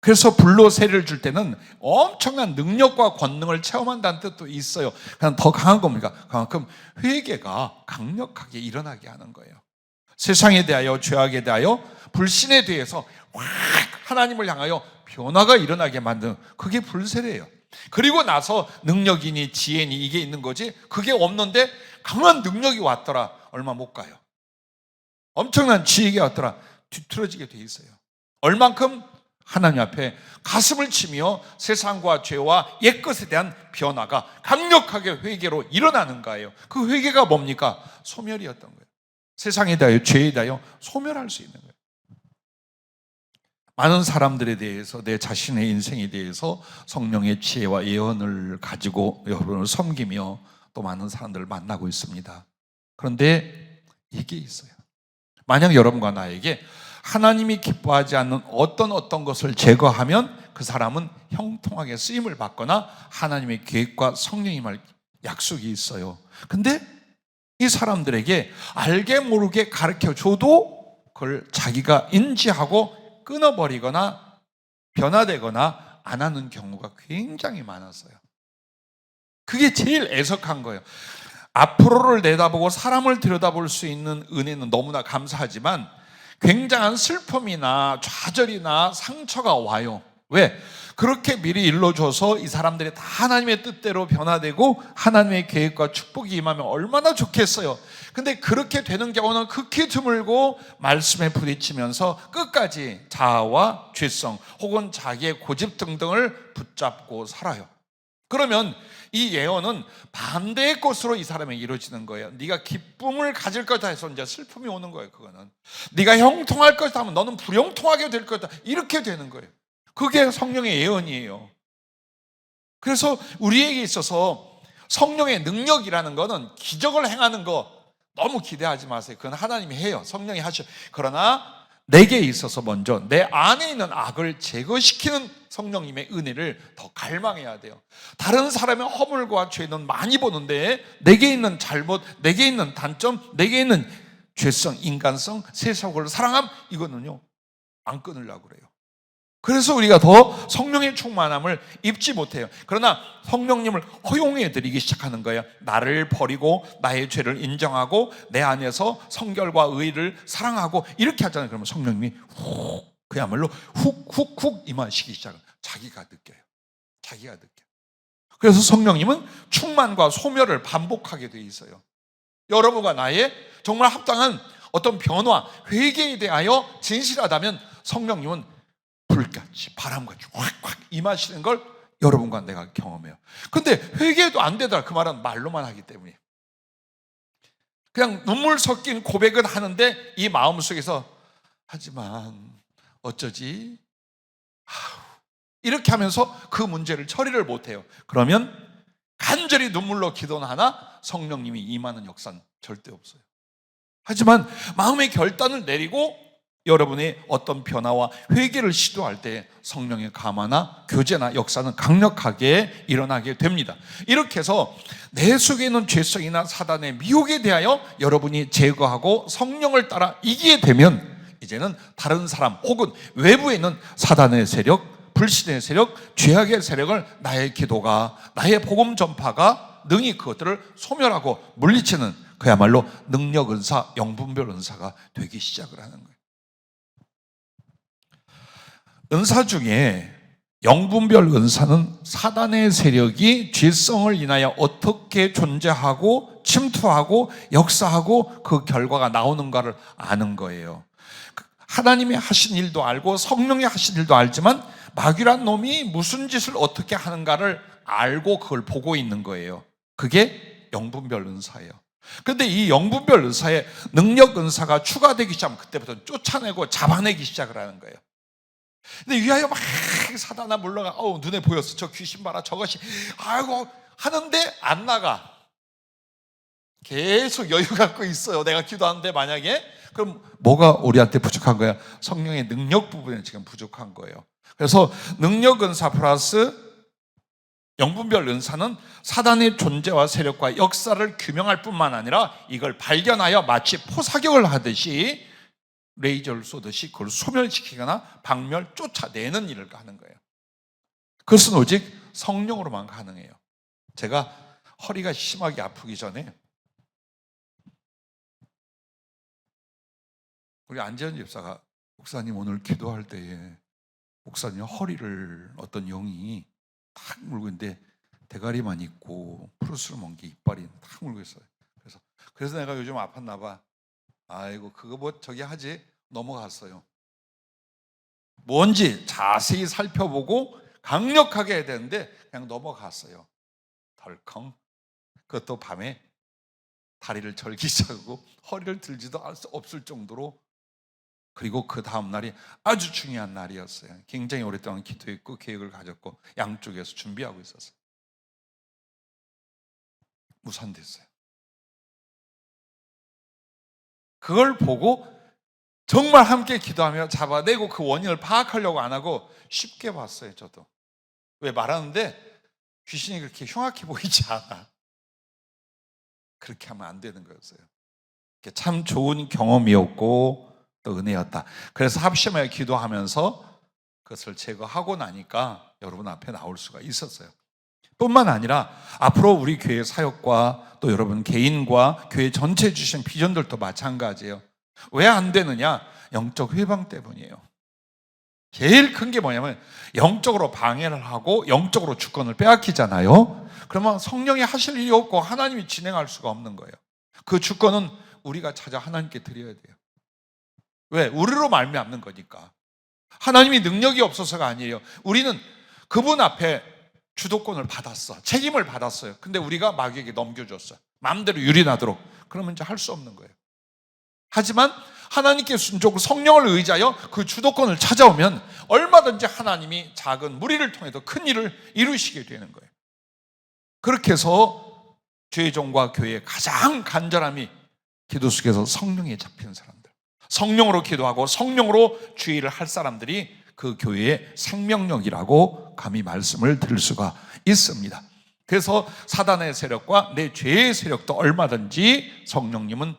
그래서 불로 세례를 줄 때는 엄청난 능력과 권능을 체험한다는 뜻도 있어요. 그냥 더 강한 겁니까? 그만큼 회개가 강력하게 일어나게 하는 거예요. 세상에 대하여, 죄악에 대하여, 불신에 대해서 확 하나님을 향하여 변화가 일어나게 만드는 그게 불세례예요. 그리고 나서 능력이니 지혜니 이게 있는 거지, 그게 없는데 강한 능력이 왔더라, 얼마 못 가요. 엄청난 지혜가 왔더라, 뒤틀어지게 돼 있어요. 얼만큼? 하나님 앞에 가슴을 치며 세상과 죄와 옛것에 대한 변화가 강력하게 회개로 일어나는 거예요. 그 회개가 뭡니까? 소멸이었던 거예요. 세상에 대하여, 죄에 대하여 소멸할 수 있는 거예요. 많은 사람들에 대해서, 내 자신의 인생에 대해서 성령의 지혜와 예언을 가지고 여러분을 섬기며 또 많은 사람들을 만나고 있습니다. 그런데 이게 있어요. 만약 여러분과 나에게 하나님이 기뻐하지 않는 어떤 것을 제거하면 그 사람은 형통하게 쓰임을 받거나 하나님의 계획과 성령이 말 약속이 있어요. 근데 이 사람들에게 알게 모르게 가르쳐줘도 그걸 자기가 인지하고 끊어버리거나 변화되거나 안 하는 경우가 굉장히 많았어요. 그게 제일 애석한 거예요. 앞으로를 내다보고 사람을 들여다볼 수 있는 은혜는 너무나 감사하지만 굉장한 슬픔이나 좌절이나 상처가 와요. 왜? 그렇게 미리 일러줘서 이 사람들이 다 하나님의 뜻대로 변화되고 하나님의 계획과 축복이 임하면 얼마나 좋겠어요. 근데 그렇게 되는 경우는 극히 드물고 말씀에 부딪히면서 끝까지 자아와 죄성 혹은 자기의 고집 등등을 붙잡고 살아요. 그러면 이 예언은 반대의 것으로 이 사람에게 이루어지는 거예요. 네가 기쁨을 가질 거다 해서 이제 슬픔이 오는 거예요. 그거는 네가 형통할 거다 하면 너는 불형통하게 될 거다, 이렇게 되는 거예요. 그게 성령의 예언이에요. 그래서 우리에게 있어서 성령의 능력이라는 거는 기적을 행하는 거 너무 기대하지 마세요. 그건 하나님이 해요. 성령이 하셔. 그러나 내게 있어서 먼저 내 안에 있는 악을 제거시키는 성령님의 은혜를 더 갈망해야 돼요. 다른 사람의 허물과 죄는 많이 보는데 내게 있는 잘못, 내게 있는 단점, 내게 있는 죄성, 인간성, 세속을 사랑함, 이거는요 안 끊으려고 그래요. 그래서 우리가 더 성령의 충만함을 입지 못해요. 그러나 성령님을 허용해 드리기 시작하는 거예요. 나를 버리고 나의 죄를 인정하고 내 안에서 성결과 의를 사랑하고 이렇게 하잖아요. 그러면 성령님이 그야말로 훅 임하시기 시작해요. 자기가 느껴요. 자기가 느껴요. 그래서 성령님은 충만과 소멸을 반복하게 돼 있어요. 여러분과 나의 정말 합당한 어떤 변화, 회개에 대하여 진실하다면 성령님은 불같이 바람같이 확 임하시는 걸 여러분과 내가 경험해요. 근데 회개도 안 되더라. 그 말은 말로만 하기 때문에 그냥 눈물 섞인 고백은 하는데 이 마음속에서 하지만 어쩌지? 이렇게 하면서 그 문제를 처리를 못해요. 그러면 간절히 눈물로 기도는 하나 성령님이 임하는 역사는 절대 없어요. 하지만 마음의 결단을 내리고 여러분의 어떤 변화와 회개를 시도할 때 성령의 감화나 교제나 역사는 강력하게 일어나게 됩니다. 이렇게 해서 내 속에 있는 죄성이나 사단의 미혹에 대하여 여러분이 제거하고 성령을 따라 이기게 되면 이제는 다른 사람 혹은 외부에 있는 사단의 세력, 불신의 세력, 죄악의 세력을 나의 기도가, 나의 복음 전파가 능히 그것들을 소멸하고 물리치는 그야말로 능력 은사, 영분별 은사가 되기 시작을 하는 거예요. 은사 중에 영분별 은사는 사단의 세력이 죄성을 인하여 어떻게 존재하고 침투하고 역사하고 그 결과가 나오는가를 아는 거예요. 하나님이 하신 일도 알고 성령이 하신 일도 알지만 마귀란 놈이 무슨 짓을 어떻게 하는가를 알고 그걸 보고 있는 거예요. 그게 영분별 은사예요. 그런데 이 영분별 은사에 능력 은사가 추가되기 시작하면 그때부터 쫓아내고 잡아내기 시작을 하는 거예요. 근데 위하여 막 사단아 물러가. 눈에 보였어. 저 귀신 봐라. 저것이. 아이고 하는데 안 나가. 계속 여유 갖고 있어요. 내가 기도하는데 만약에. 그럼 뭐가 우리한테 부족한 거야? 성령의 능력 부분에 지금 부족한 거예요. 그래서 능력 은사 플러스 영분별 은사는 사단의 존재와 세력과 역사를 규명할 뿐만 아니라 이걸 발견하여 마치 포사격을 하듯이 레이저를 쏘듯이 그걸 소멸시키거나 박멸, 쫓아내는 일을 하는 거예요. 그것은 오직 성령으로만 가능해요. 제가 허리가 심하게 아프기 전에 우리 안재현 집사가 목사님 오늘 기도할 때에 목사님 허리를 어떤 영이 탁 물고 있는데 대가리만 있고 푸르스름 먼 게 이빨이 탁 물고 있어요. 그래서 내가 요즘 아팠나 봐. 아이고 그거 뭐 저기 하지 넘어갔어요. 뭔지 자세히 살펴보고 강력하게 해야 되는데 그냥 넘어갔어요. 덜컹. 그것도 밤에 다리를 절기 시작하고 허리를 들지도 알 수 없을 정도로. 그리고 그 다음 날이 아주 중요한 날이었어요. 굉장히 오랫동안 기도했고 계획을 가졌고 양쪽에서 준비하고 있었어요. 무산됐어요. 그걸 보고 정말 함께 기도하며 잡아내고 그 원인을 파악하려고 안 하고 쉽게 봤어요. 저도. 왜 말하는데 귀신이 그렇게 흉악해 보이지 않아. 그렇게 하면 안 되는 거였어요. 참 좋은 경험이었고 또 은혜였다. 그래서 합심하여 기도하면서 그것을 제거하고 나니까 여러분 앞에 나올 수가 있었어요. 뿐만 아니라 앞으로 우리 교회 사역과 또 여러분 개인과 교회 전체에 주신 비전들도 마찬가지예요. 왜 안 되느냐? 영적 회방 때문이에요. 제일 큰 게 뭐냐면 영적으로 방해를 하고 영적으로 주권을 빼앗기잖아요. 그러면 성령이 하실 일이 없고 하나님이 진행할 수가 없는 거예요. 그 주권은 우리가 찾아 하나님께 드려야 돼요. 왜? 우리로 말미암는 거니까. 하나님이 능력이 없어서가 아니에요. 우리는 그분 앞에 주도권을 받았어. 책임을 받았어요. 근데 우리가 마귀에게 넘겨줬어요. 마음대로 유린하도록. 그러면 이제 할 수 없는 거예요. 하지만 하나님께 순종으로 성령을 의지하여 그 주도권을 찾아오면 얼마든지 하나님이 작은 무리를 통해서 큰 일을 이루시게 되는 거예요. 그렇게 해서 주의 종과 교회의 가장 간절함이 기도 속에서 성령에 잡힌 사람들, 성령으로 기도하고 성령으로 주의를 할 사람들이 그 교회의 생명력이라고 감히 말씀을 드릴 수가 있습니다. 그래서 사단의 세력과 내 죄의 세력도 얼마든지 성령님은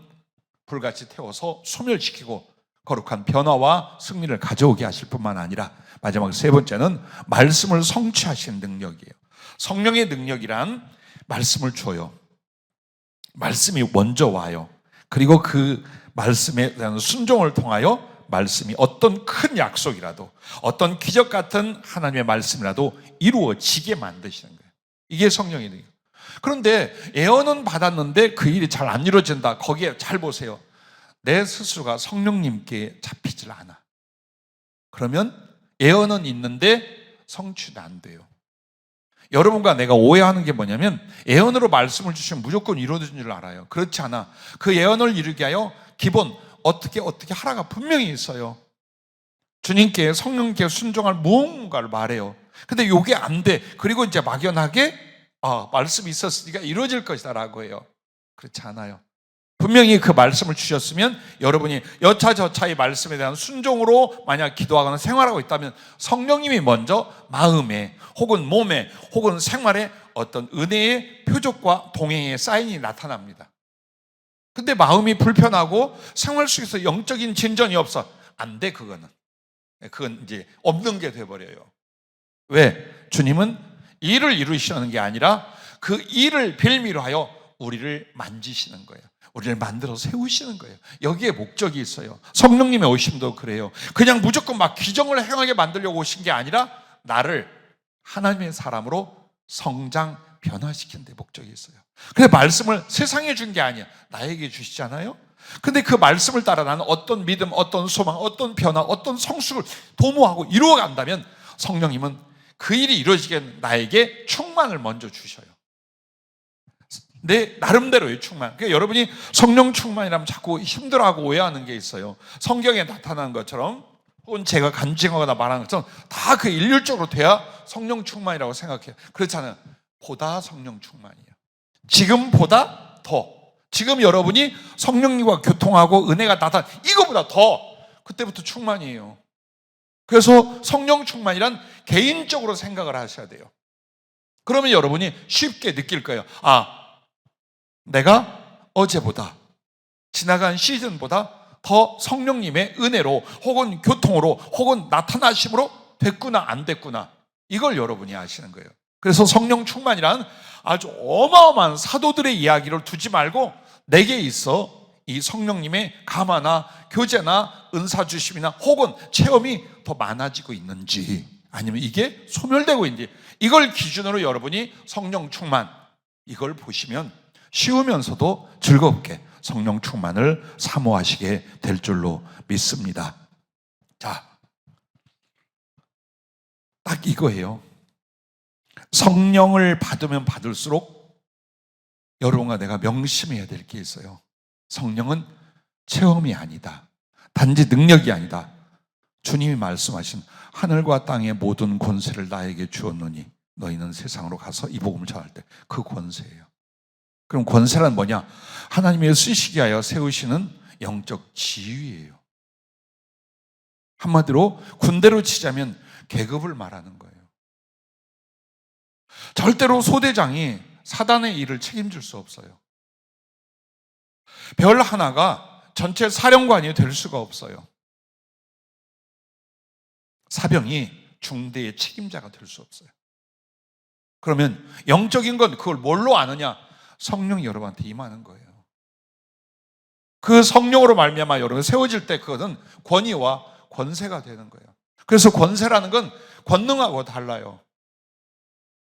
불같이 태워서 소멸시키고 거룩한 변화와 승리를 가져오게 하실 뿐만 아니라 마지막 세 번째는 말씀을 성취하시는 능력이에요. 성령의 능력이란 말씀을 줘요. 말씀이 먼저 와요. 그리고 그 말씀에 대한 순종을 통하여 말씀이 어떤 큰 약속이라도 어떤 기적 같은 하나님의 말씀이라도 이루어지게 만드시는 거예요. 이게 성령의 능력. 그런데 예언은 받았는데 그 일이 잘 안 이루어진다. 거기에 잘 보세요. 내 스스로가 성령님께 잡히질 않아. 그러면 예언은 있는데 성취는 안 돼요. 여러분과 내가 오해하는 게 뭐냐면 예언으로 말씀을 주시면 무조건 이루어진 줄 알아요. 그렇지 않아. 그 예언을 이루게 하여 기본 어떻게 하라가 분명히 있어요. 주님께 성령께 순종할 무언가를 말해요. 근데 이게 안 돼. 그리고 이제 막연하게 말씀이 있었으니까 이루어질 것이다 라고 해요. 그렇지 않아요. 분명히 그 말씀을 주셨으면 여러분이 여차저차의 말씀에 대한 순종으로 만약 기도하거나 생활하고 있다면 성령님이 먼저 마음에 혹은 몸에 혹은 생활에 어떤 은혜의 표적과 동행의 사인이 나타납니다. 근데 마음이 불편하고 생활 속에서 영적인 진전이 없어. 안 돼, 그거는. 그건 이제 없는 게 돼버려요. 왜? 주님은 일을 이루시는 게 아니라 그 일을 빌미로 하여 우리를 만지시는 거예요. 우리를 만들어 세우시는 거예요. 여기에 목적이 있어요. 성령님의 오심도 그래요. 그냥 무조건 막 기적을 행하게 만들려고 오신 게 아니라 나를 하나님의 사람으로 성장, 변화시키는 데 목적이 있어요. 그래서 말씀을 세상에 준 게 아니야. 나에게 주시잖아요. 근데 그 말씀을 따라 나는 어떤 믿음, 어떤 소망, 어떤 변화, 어떤 성숙을 도모하고 이루어간다면 성령님은 그 일이 이루어지게 나에게 충만을 먼저 주셔요. 내 나름대로의 충만. 그러니까 여러분이 성령 충만이라면 자꾸 힘들어하고 오해하는 게 있어요. 성경에 나타난 것처럼 혹은 제가 간증하거나 말하는 것처럼 다 그 일률적으로 돼야 성령 충만이라고 생각해요. 그렇잖아요. 보다 성령 충만이에요. 지금보다 더. 지금 여러분이 성령님과 교통하고 은혜가 나타나 이거보다 더 그때부터 충만이에요. 그래서 성령 충만이란 개인적으로 생각을 하셔야 돼요. 그러면 여러분이 쉽게 느낄 거예요. 아, 내가 어제보다 지나간 시즌보다 더 성령님의 은혜로 혹은 교통으로 혹은 나타나심으로 됐구나 안 됐구나 이걸 여러분이 아시는 거예요. 그래서 성령 충만이란 아주 어마어마한 사도들의 이야기를 두지 말고 내게 있어 이 성령님의 감화나 교제나 은사 주심이나 혹은 체험이 더 많아지고 있는지 아니면 이게 소멸되고 있는지 이걸 기준으로 여러분이 성령 충만 이걸 보시면 쉬우면서도 즐겁게 성령 충만을 사모하시게 될 줄로 믿습니다. 자, 딱 이거예요. 성령을 받으면 받을수록 여러분과 내가 명심해야 될 게 있어요. 성령은 체험이 아니다. 단지 능력이 아니다. 주님이 말씀하신 하늘과 땅의 모든 권세를 나에게 주었노니 너희는 세상으로 가서 이 복음을 전할 때 그 권세예요. 그럼 권세란 뭐냐? 하나님이 쓰시기 하여 세우시는 영적 지위예요. 한마디로 군대로 치자면 계급을 말하는 거예요. 절대로 소대장이 사단의 일을 책임질 수 없어요. 별 하나가 전체 사령관이 될 수가 없어요. 사병이 중대의 책임자가 될 수 없어요. 그러면 영적인 건 그걸 뭘로 아느냐? 성령이 여러분한테 임하는 거예요. 그 성령으로 말미암아 여러분 세워질 때 그것은 권위와 권세가 되는 거예요. 그래서 권세라는 건 권능하고 달라요.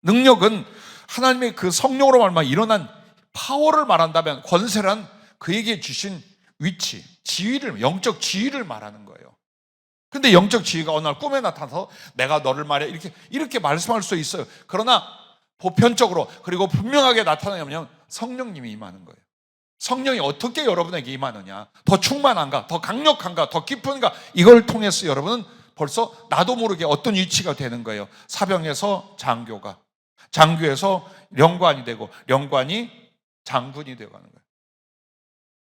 능력은 하나님의 그 성령으로 말미암아 일어난 파워를 말한다면 권세란 그에게 주신 위치, 지위를, 영적 지위를 말하는 거예요. 근데 영적 지위가 어느 날 꿈에 나타나서 내가 너를 말해 이렇게 말씀할 수 있어요. 그러나 보편적으로 그리고 분명하게 나타나냐면 성령님이 임하는 거예요. 성령이 어떻게 여러분에게 임하느냐, 더 충만한가, 더 강력한가, 더 깊은가 이걸 통해서 여러분은 벌써 나도 모르게 어떤 위치가 되는 거예요. 사병에서 장교가, 장교에서 령관이 되고 령관이 장군이 되어가는 거예요.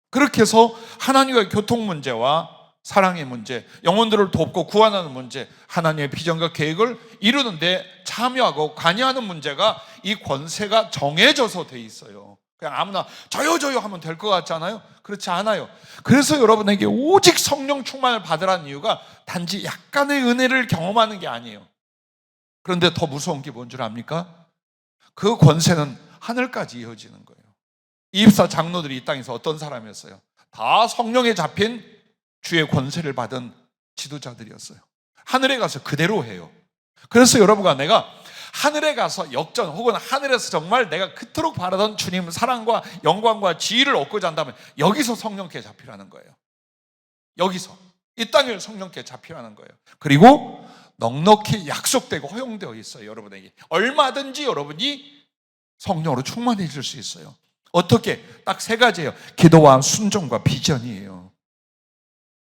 그렇게 해서 하나님과의 교통 문제와 사랑의 문제, 영혼들을 돕고 구원하는 문제, 하나님의 비전과 계획을 이루는데 참여하고 관여하는 문제가 이 권세가 정해져서 돼 있어요. 그냥 아무나 저요 하면 될 것 같잖아요. 그렇지 않아요. 그래서 여러분에게 오직 성령 충만을 받으라는 이유가 단지 약간의 은혜를 경험하는 게 아니에요. 그런데 더 무서운 게 뭔 줄 압니까? 그 권세는 하늘까지 이어지는 거예요. 이집사 장로들이 이 땅에서 어떤 사람이었어요? 다 성령에 잡힌 주의 권세를 받은 지도자들이었어요. 하늘에 가서 그대로 해요. 그래서 여러분과 내가 하늘에 가서 역전 혹은 하늘에서 정말 내가 그토록 바라던 주님 사랑과 영광과 지위를 얻고자 한다면 여기서 성령께 잡히라는 거예요. 여기서 이 땅을 성령께 잡히라는 거예요. 그리고 넉넉히 약속되고 허용되어 있어요. 여러분에게 얼마든지 여러분이 성령으로 충만해질 수 있어요. 어떻게? 딱 세 가지예요. 기도와 순종과 비전이에요.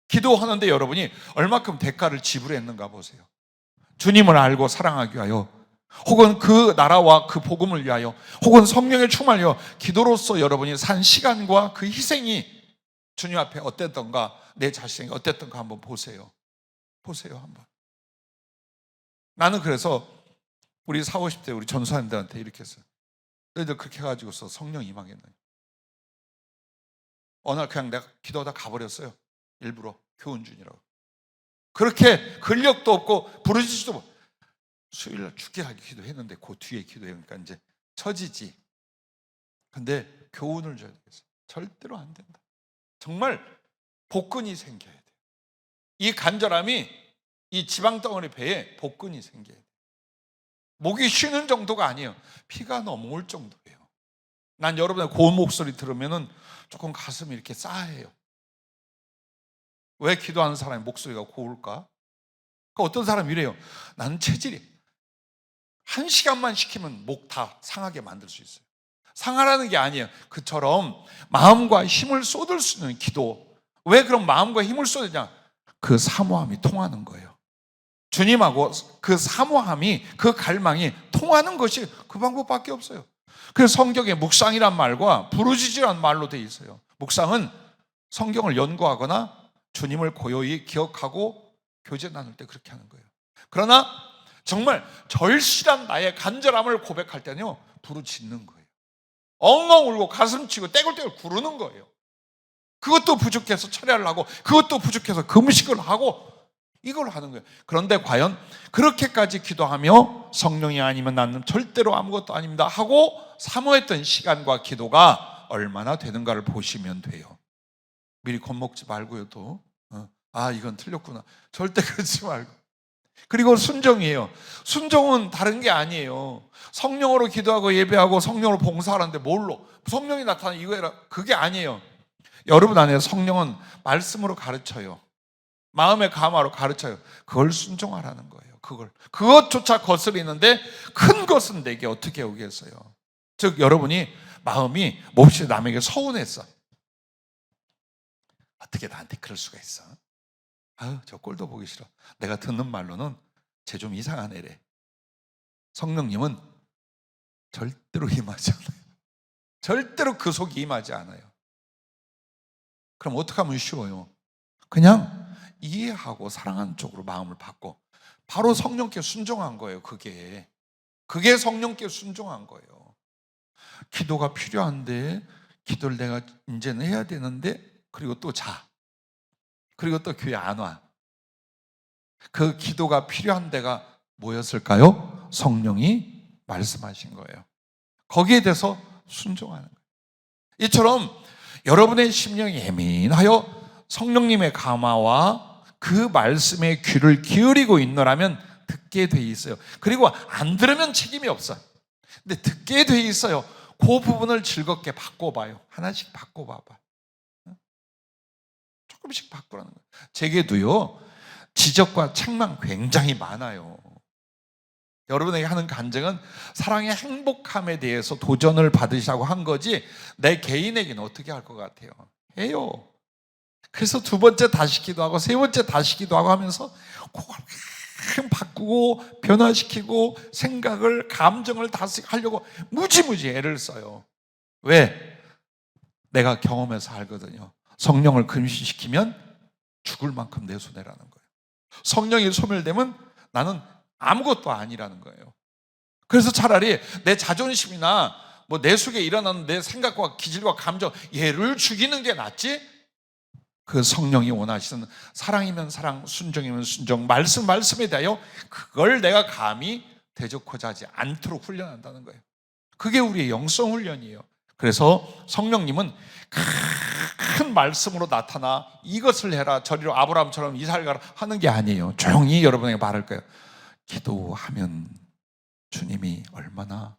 기도하는데 여러분이 얼마큼 대가를 지불했는가 보세요. 주님을 알고 사랑하기 위하여 혹은 그 나라와 그 복음을 위하여 혹은 성령의 충만을 위하여 기도로서 여러분이 산 시간과 그 희생이 주님 앞에 어땠던가 내 자신이 어땠던가 한번 보세요. 보세요 한번. 나는 그래서 우리 40, 50대 우리 전사님들한테 이렇게 했어요. 너희들 그렇게 해가지고서 성령 임하겠네. 어느 날 그냥 내가 기도하다 가버렸어요. 일부러 교훈 주니라고. 그렇게 근력도 없고 부르짖지도 못하고 수요일날 죽게하게 기도했는데 그 뒤에 기도하니까 이제 처지지. 근데 교훈을 줘야 되겠어요. 절대로 안 된다. 정말 복근이 생겨야 돼요. 이 간절함이 이 지방덩어리 배에 복근이 생겨야 돼요. 목이 쉬는 정도가 아니에요. 피가 넘어올 정도예요. 난 여러분의 고운 목소리 들으면은 조금 가슴이 이렇게 싸해요. 왜 기도하는 사람의 목소리가 고울까? 어떤 사람이 이래요. 나는 체질이 1시간만 시키면 목 다 상하게 만들 수 있어요. 상하라는 게 아니에요. 그처럼 마음과 힘을 쏟을 수 있는 기도. 왜 그럼 마음과 힘을 쏟느냐? 그 사모함이 통하는 거예요. 주님하고 그 사모함이, 그 갈망이 통하는 것이 그 방법밖에 없어요. 그래서 성경에 묵상이란 말과 부르짖으란 말로 되어 있어요. 묵상은 성경을 연구하거나 주님을 고요히 기억하고 교제 나눌 때 그렇게 하는 거예요. 그러나 정말 절실한 나의 간절함을 고백할 때는요, 부르짖는 거예요. 엉엉 울고 가슴 치고 떼굴떼굴 구르는 거예요. 그것도 부족해서 철야를 하고, 그것도 부족해서 금식을 하고, 이걸 하는 거예요. 그런데 과연 그렇게까지 기도하며 성령이 아니면 나는 절대로 아무것도 아닙니다 하고 사모했던 시간과 기도가 얼마나 되는가를 보시면 돼요. 미리 겁먹지 말고요. 또 이건 틀렸구나, 절대 그러지 말고. 그리고 순종이에요. 순종은 다른 게 아니에요. 성령으로 기도하고 예배하고 성령으로 봉사하는데 뭘로? 성령이 나타나는 이거라, 그게 아니에요. 여러분 안에 성령은 말씀으로 가르쳐요. 마음의 감화로 가르쳐요. 그걸 순종하라는 거예요. 그것조차 거스리는데 큰 것은 내게 어떻게 오겠어요? 즉 여러분이 마음이 몹시 남에게 서운했어. 어떻게 나한테 그럴 수가 있어? 저 꼴도 보기 싫어. 내가 듣는 말로는 쟤 좀 이상한 애래. 성령님은 절대로 임하지 않아요. 절대로 그 속이 임하지 않아요. 그럼 어떻게 하면 쉬워요? 그냥 이해하고 사랑하는 쪽으로 마음을 바꿔. 바로 성령께 순종한 거예요. 그게 성령께 순종한 거예요. 기도가 필요한데, 기도를 내가 이제는 해야 되는데, 그리고 또 자. 그리고 또 교회 안 와. 그 기도가 필요한 데가 뭐였을까요? 성령이 말씀하신 거예요. 거기에 대해서 순종하는 거예요. 이처럼 여러분의 심령이 예민하여 성령님의 감화와 그 말씀에 귀를 기울이고 있노라면 듣게 돼 있어요. 그리고 안 들으면 책임이 없어요. 근데 듣게 돼 있어요. 그 부분을 즐겁게 바꿔봐요. 하나씩 바꿔봐봐. 조금씩 바꾸라는 거예요. 제게도요, 지적과 책망 굉장히 많아요. 여러분에게 하는 간증은 사랑의 행복함에 대해서 도전을 받으시라고 한 거지, 내 개인에게는 어떻게 할 것 같아요? 해요. 그래서 두 번째 다시 기도하고 세 번째 다시 기도하고 하면서 그걸 바꾸고 변화시키고 생각을, 감정을 하려고 무지무지 애를 써요. 왜? 내가 경험해서 알거든요. 성령을 금시시키면 죽을 만큼 내 손해라는 거예요. 성령이 소멸되면 나는 아무것도 아니라는 거예요. 그래서 차라리 내 자존심이나 내 속에 일어나는 내 생각과 기질과 감정, 얘를 죽이는 게 낫지, 그 성령이 원하시는 사랑이면 사랑, 순종이면 순종, 말씀에 대하여 그걸 내가 감히 대적하지 하지 않도록 훈련한다는 거예요. 그게 우리의 영성 훈련이에요. 그래서 성령님은 큰 말씀으로 나타나 이것을 해라, 저리로 아브라함처럼 이삭을 가라 하는 게 아니에요. 조용히 여러분에게 말할 거예요. 기도하면 주님이 얼마나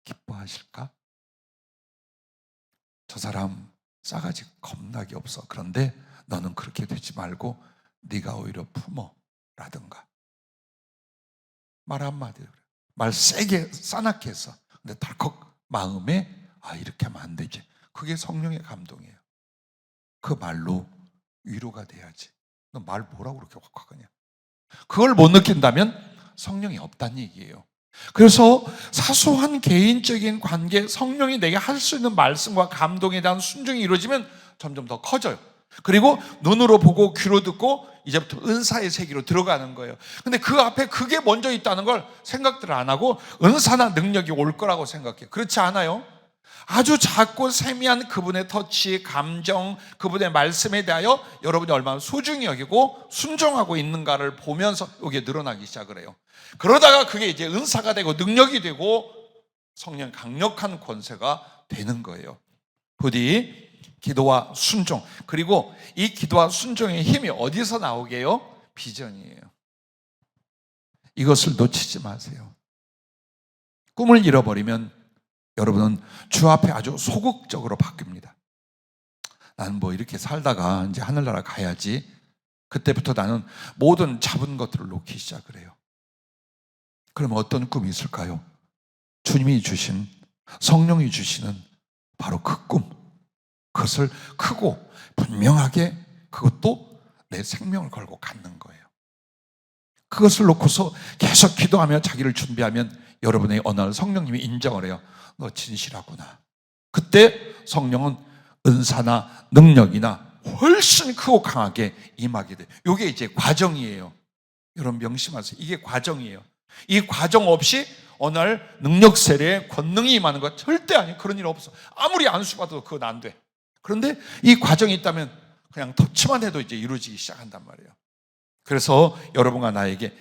기뻐하실까? 저 사람 싸가지 겁나게 없어. 그런데 너는 그렇게 되지 말고 네가 오히려 품어 라든가, 말 한마디로 그래. 말 세게 싸납게 했어. 근데 덜컥 마음에 이렇게 하면 안 되지. 그게 성령의 감동이에요. 그 말로 위로가 돼야지. 너 말 뭐라고 그렇게 확 하냐? 그걸 못 느낀다면 성령이 없다는 얘기예요. 그래서 사소한 개인적인 관계, 성령이 내게 할 수 있는 말씀과 감동에 대한 순종이 이루어지면 점점 더 커져요. 그리고 눈으로 보고 귀로 듣고 이제부터 은사의 세계로 들어가는 거예요. 근데 그 앞에 그게 먼저 있다는 걸 생각들 안 하고 은사나 능력이 올 거라고 생각해요. 그렇지 않아요? 아주 작고 세미한 그분의 터치, 감정, 그분의 말씀에 대하여 여러분이 얼마나 소중히 여기고 순종하고 있는가를 보면서 이게 늘어나기 시작을 해요. 그러다가 그게 이제 은사가 되고 능력이 되고 성령 강력한 권세가 되는 거예요. 부디 기도와 순종, 그리고 이 기도와 순종의 힘이 어디서 나오게요? 비전이에요. 이것을 놓치지 마세요. 꿈을 잃어버리면 여러분은 주 앞에 아주 소극적으로 바뀝니다. 나는 뭐 이렇게 살다가 이제 하늘나라 가야지. 그때부터 나는 모든 잡은 것들을 놓기 시작을 해요. 그러면 어떤 꿈이 있을까요? 주님이 주신, 성령이 주시는 바로 그 꿈, 그것을 크고 분명하게, 그것도 내 생명을 걸고 갖는 거예요. 그것을 놓고서 계속 기도하며 자기를 준비하면 여러분의 어느 날 성령님이 인정을 해요. 너 진실하구나. 그때 성령은 은사나 능력이나 훨씬 크고 강하게 임하게 돼요. 이게 이제 과정이에요. 여러분 명심하세요. 이게 과정이에요. 이 과정 없이 어느 날 능력 세례에 권능이 임하는 것 절대 아니에요. 그런 일 없어. 아무리 안수받아도 그건 안 돼. 그런데 이 과정이 있다면 그냥 터치만 해도 이제 이루어지기 시작한단 말이에요. 그래서 여러분과 나에게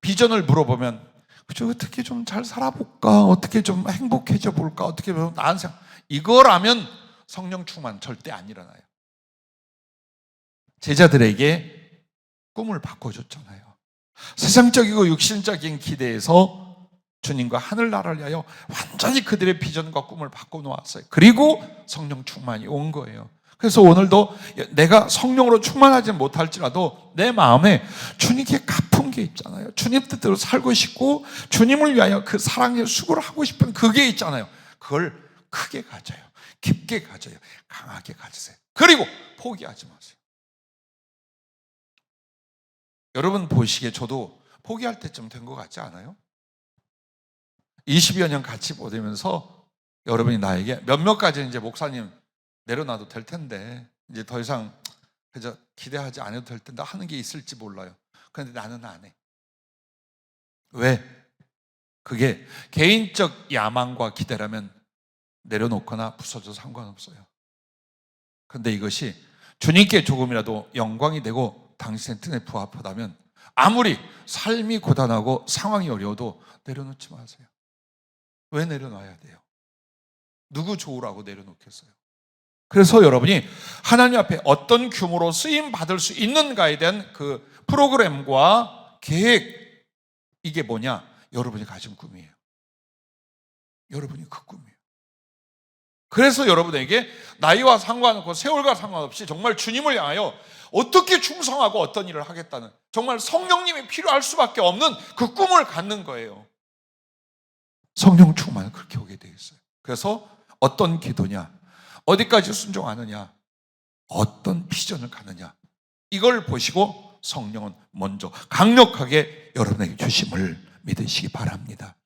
비전을 물어보면 그저 어떻게 좀 잘 살아볼까? 어떻게 좀 행복해져 볼까? 어떻게 보면 나은 생각, 이거라면 성령 충만 절대 안 일어나요. 제자들에게 꿈을 바꿔줬잖아요. 세상적이고 육신적인 기대에서 주님과 하늘나라를 위하여 완전히 그들의 비전과 꿈을 바꿔놓았어요. 그리고 성령 충만이 온 거예요. 그래서 오늘도 내가 성령으로 충만하지 못할지라도 내 마음에 주님께 갚은 게 있잖아요. 주님 뜻대로 살고 싶고 주님을 위하여 그 사랑의 수고를 하고 싶은 그게 있잖아요. 그걸 크게 가져요. 깊게 가져요. 강하게 가지세요. 그리고 포기하지 마세요. 여러분 보시기에 저도 포기할 때쯤 된 것 같지 않아요? 20여 년 같이 보내면서 여러분이 나에게 몇몇 가지 이제 목사님 내려놔도 될 텐데 이제 더 이상 그저 기대하지 않아도 될 텐데 하는 게 있을지 몰라요. 그런데 나는 안 해. 왜? 그게 개인적 야망과 기대라면 내려놓거나 부서져도 상관없어요. 그런데 이것이 주님께 조금이라도 영광이 되고 당신의 뜻에 부합하다면 아무리 삶이 고단하고 상황이 어려워도 내려놓지 마세요. 왜 내려놔야 돼요? 누구 좋으라고 내려놓겠어요? 그래서 여러분이 하나님 앞에 어떤 규모로 쓰임 받을 수 있는가에 대한 그 프로그램과 계획, 이게 뭐냐? 여러분이 가진 꿈이에요. 여러분이 그 꿈이에요. 그래서 여러분에게 나이와 상관없고 세월과 상관없이 정말 주님을 향하여 어떻게 충성하고 어떤 일을 하겠다는, 정말 성령님이 필요할 수밖에 없는 그 꿈을 갖는 거예요. 성령 충만은 그렇게 오게 되어 있어요. 그래서 어떤 기도냐, 어디까지 순종하느냐, 어떤 비전을 갖느냐, 이걸 보시고 성령은 먼저 강력하게 여러분에게 주심을 믿으시기 바랍니다.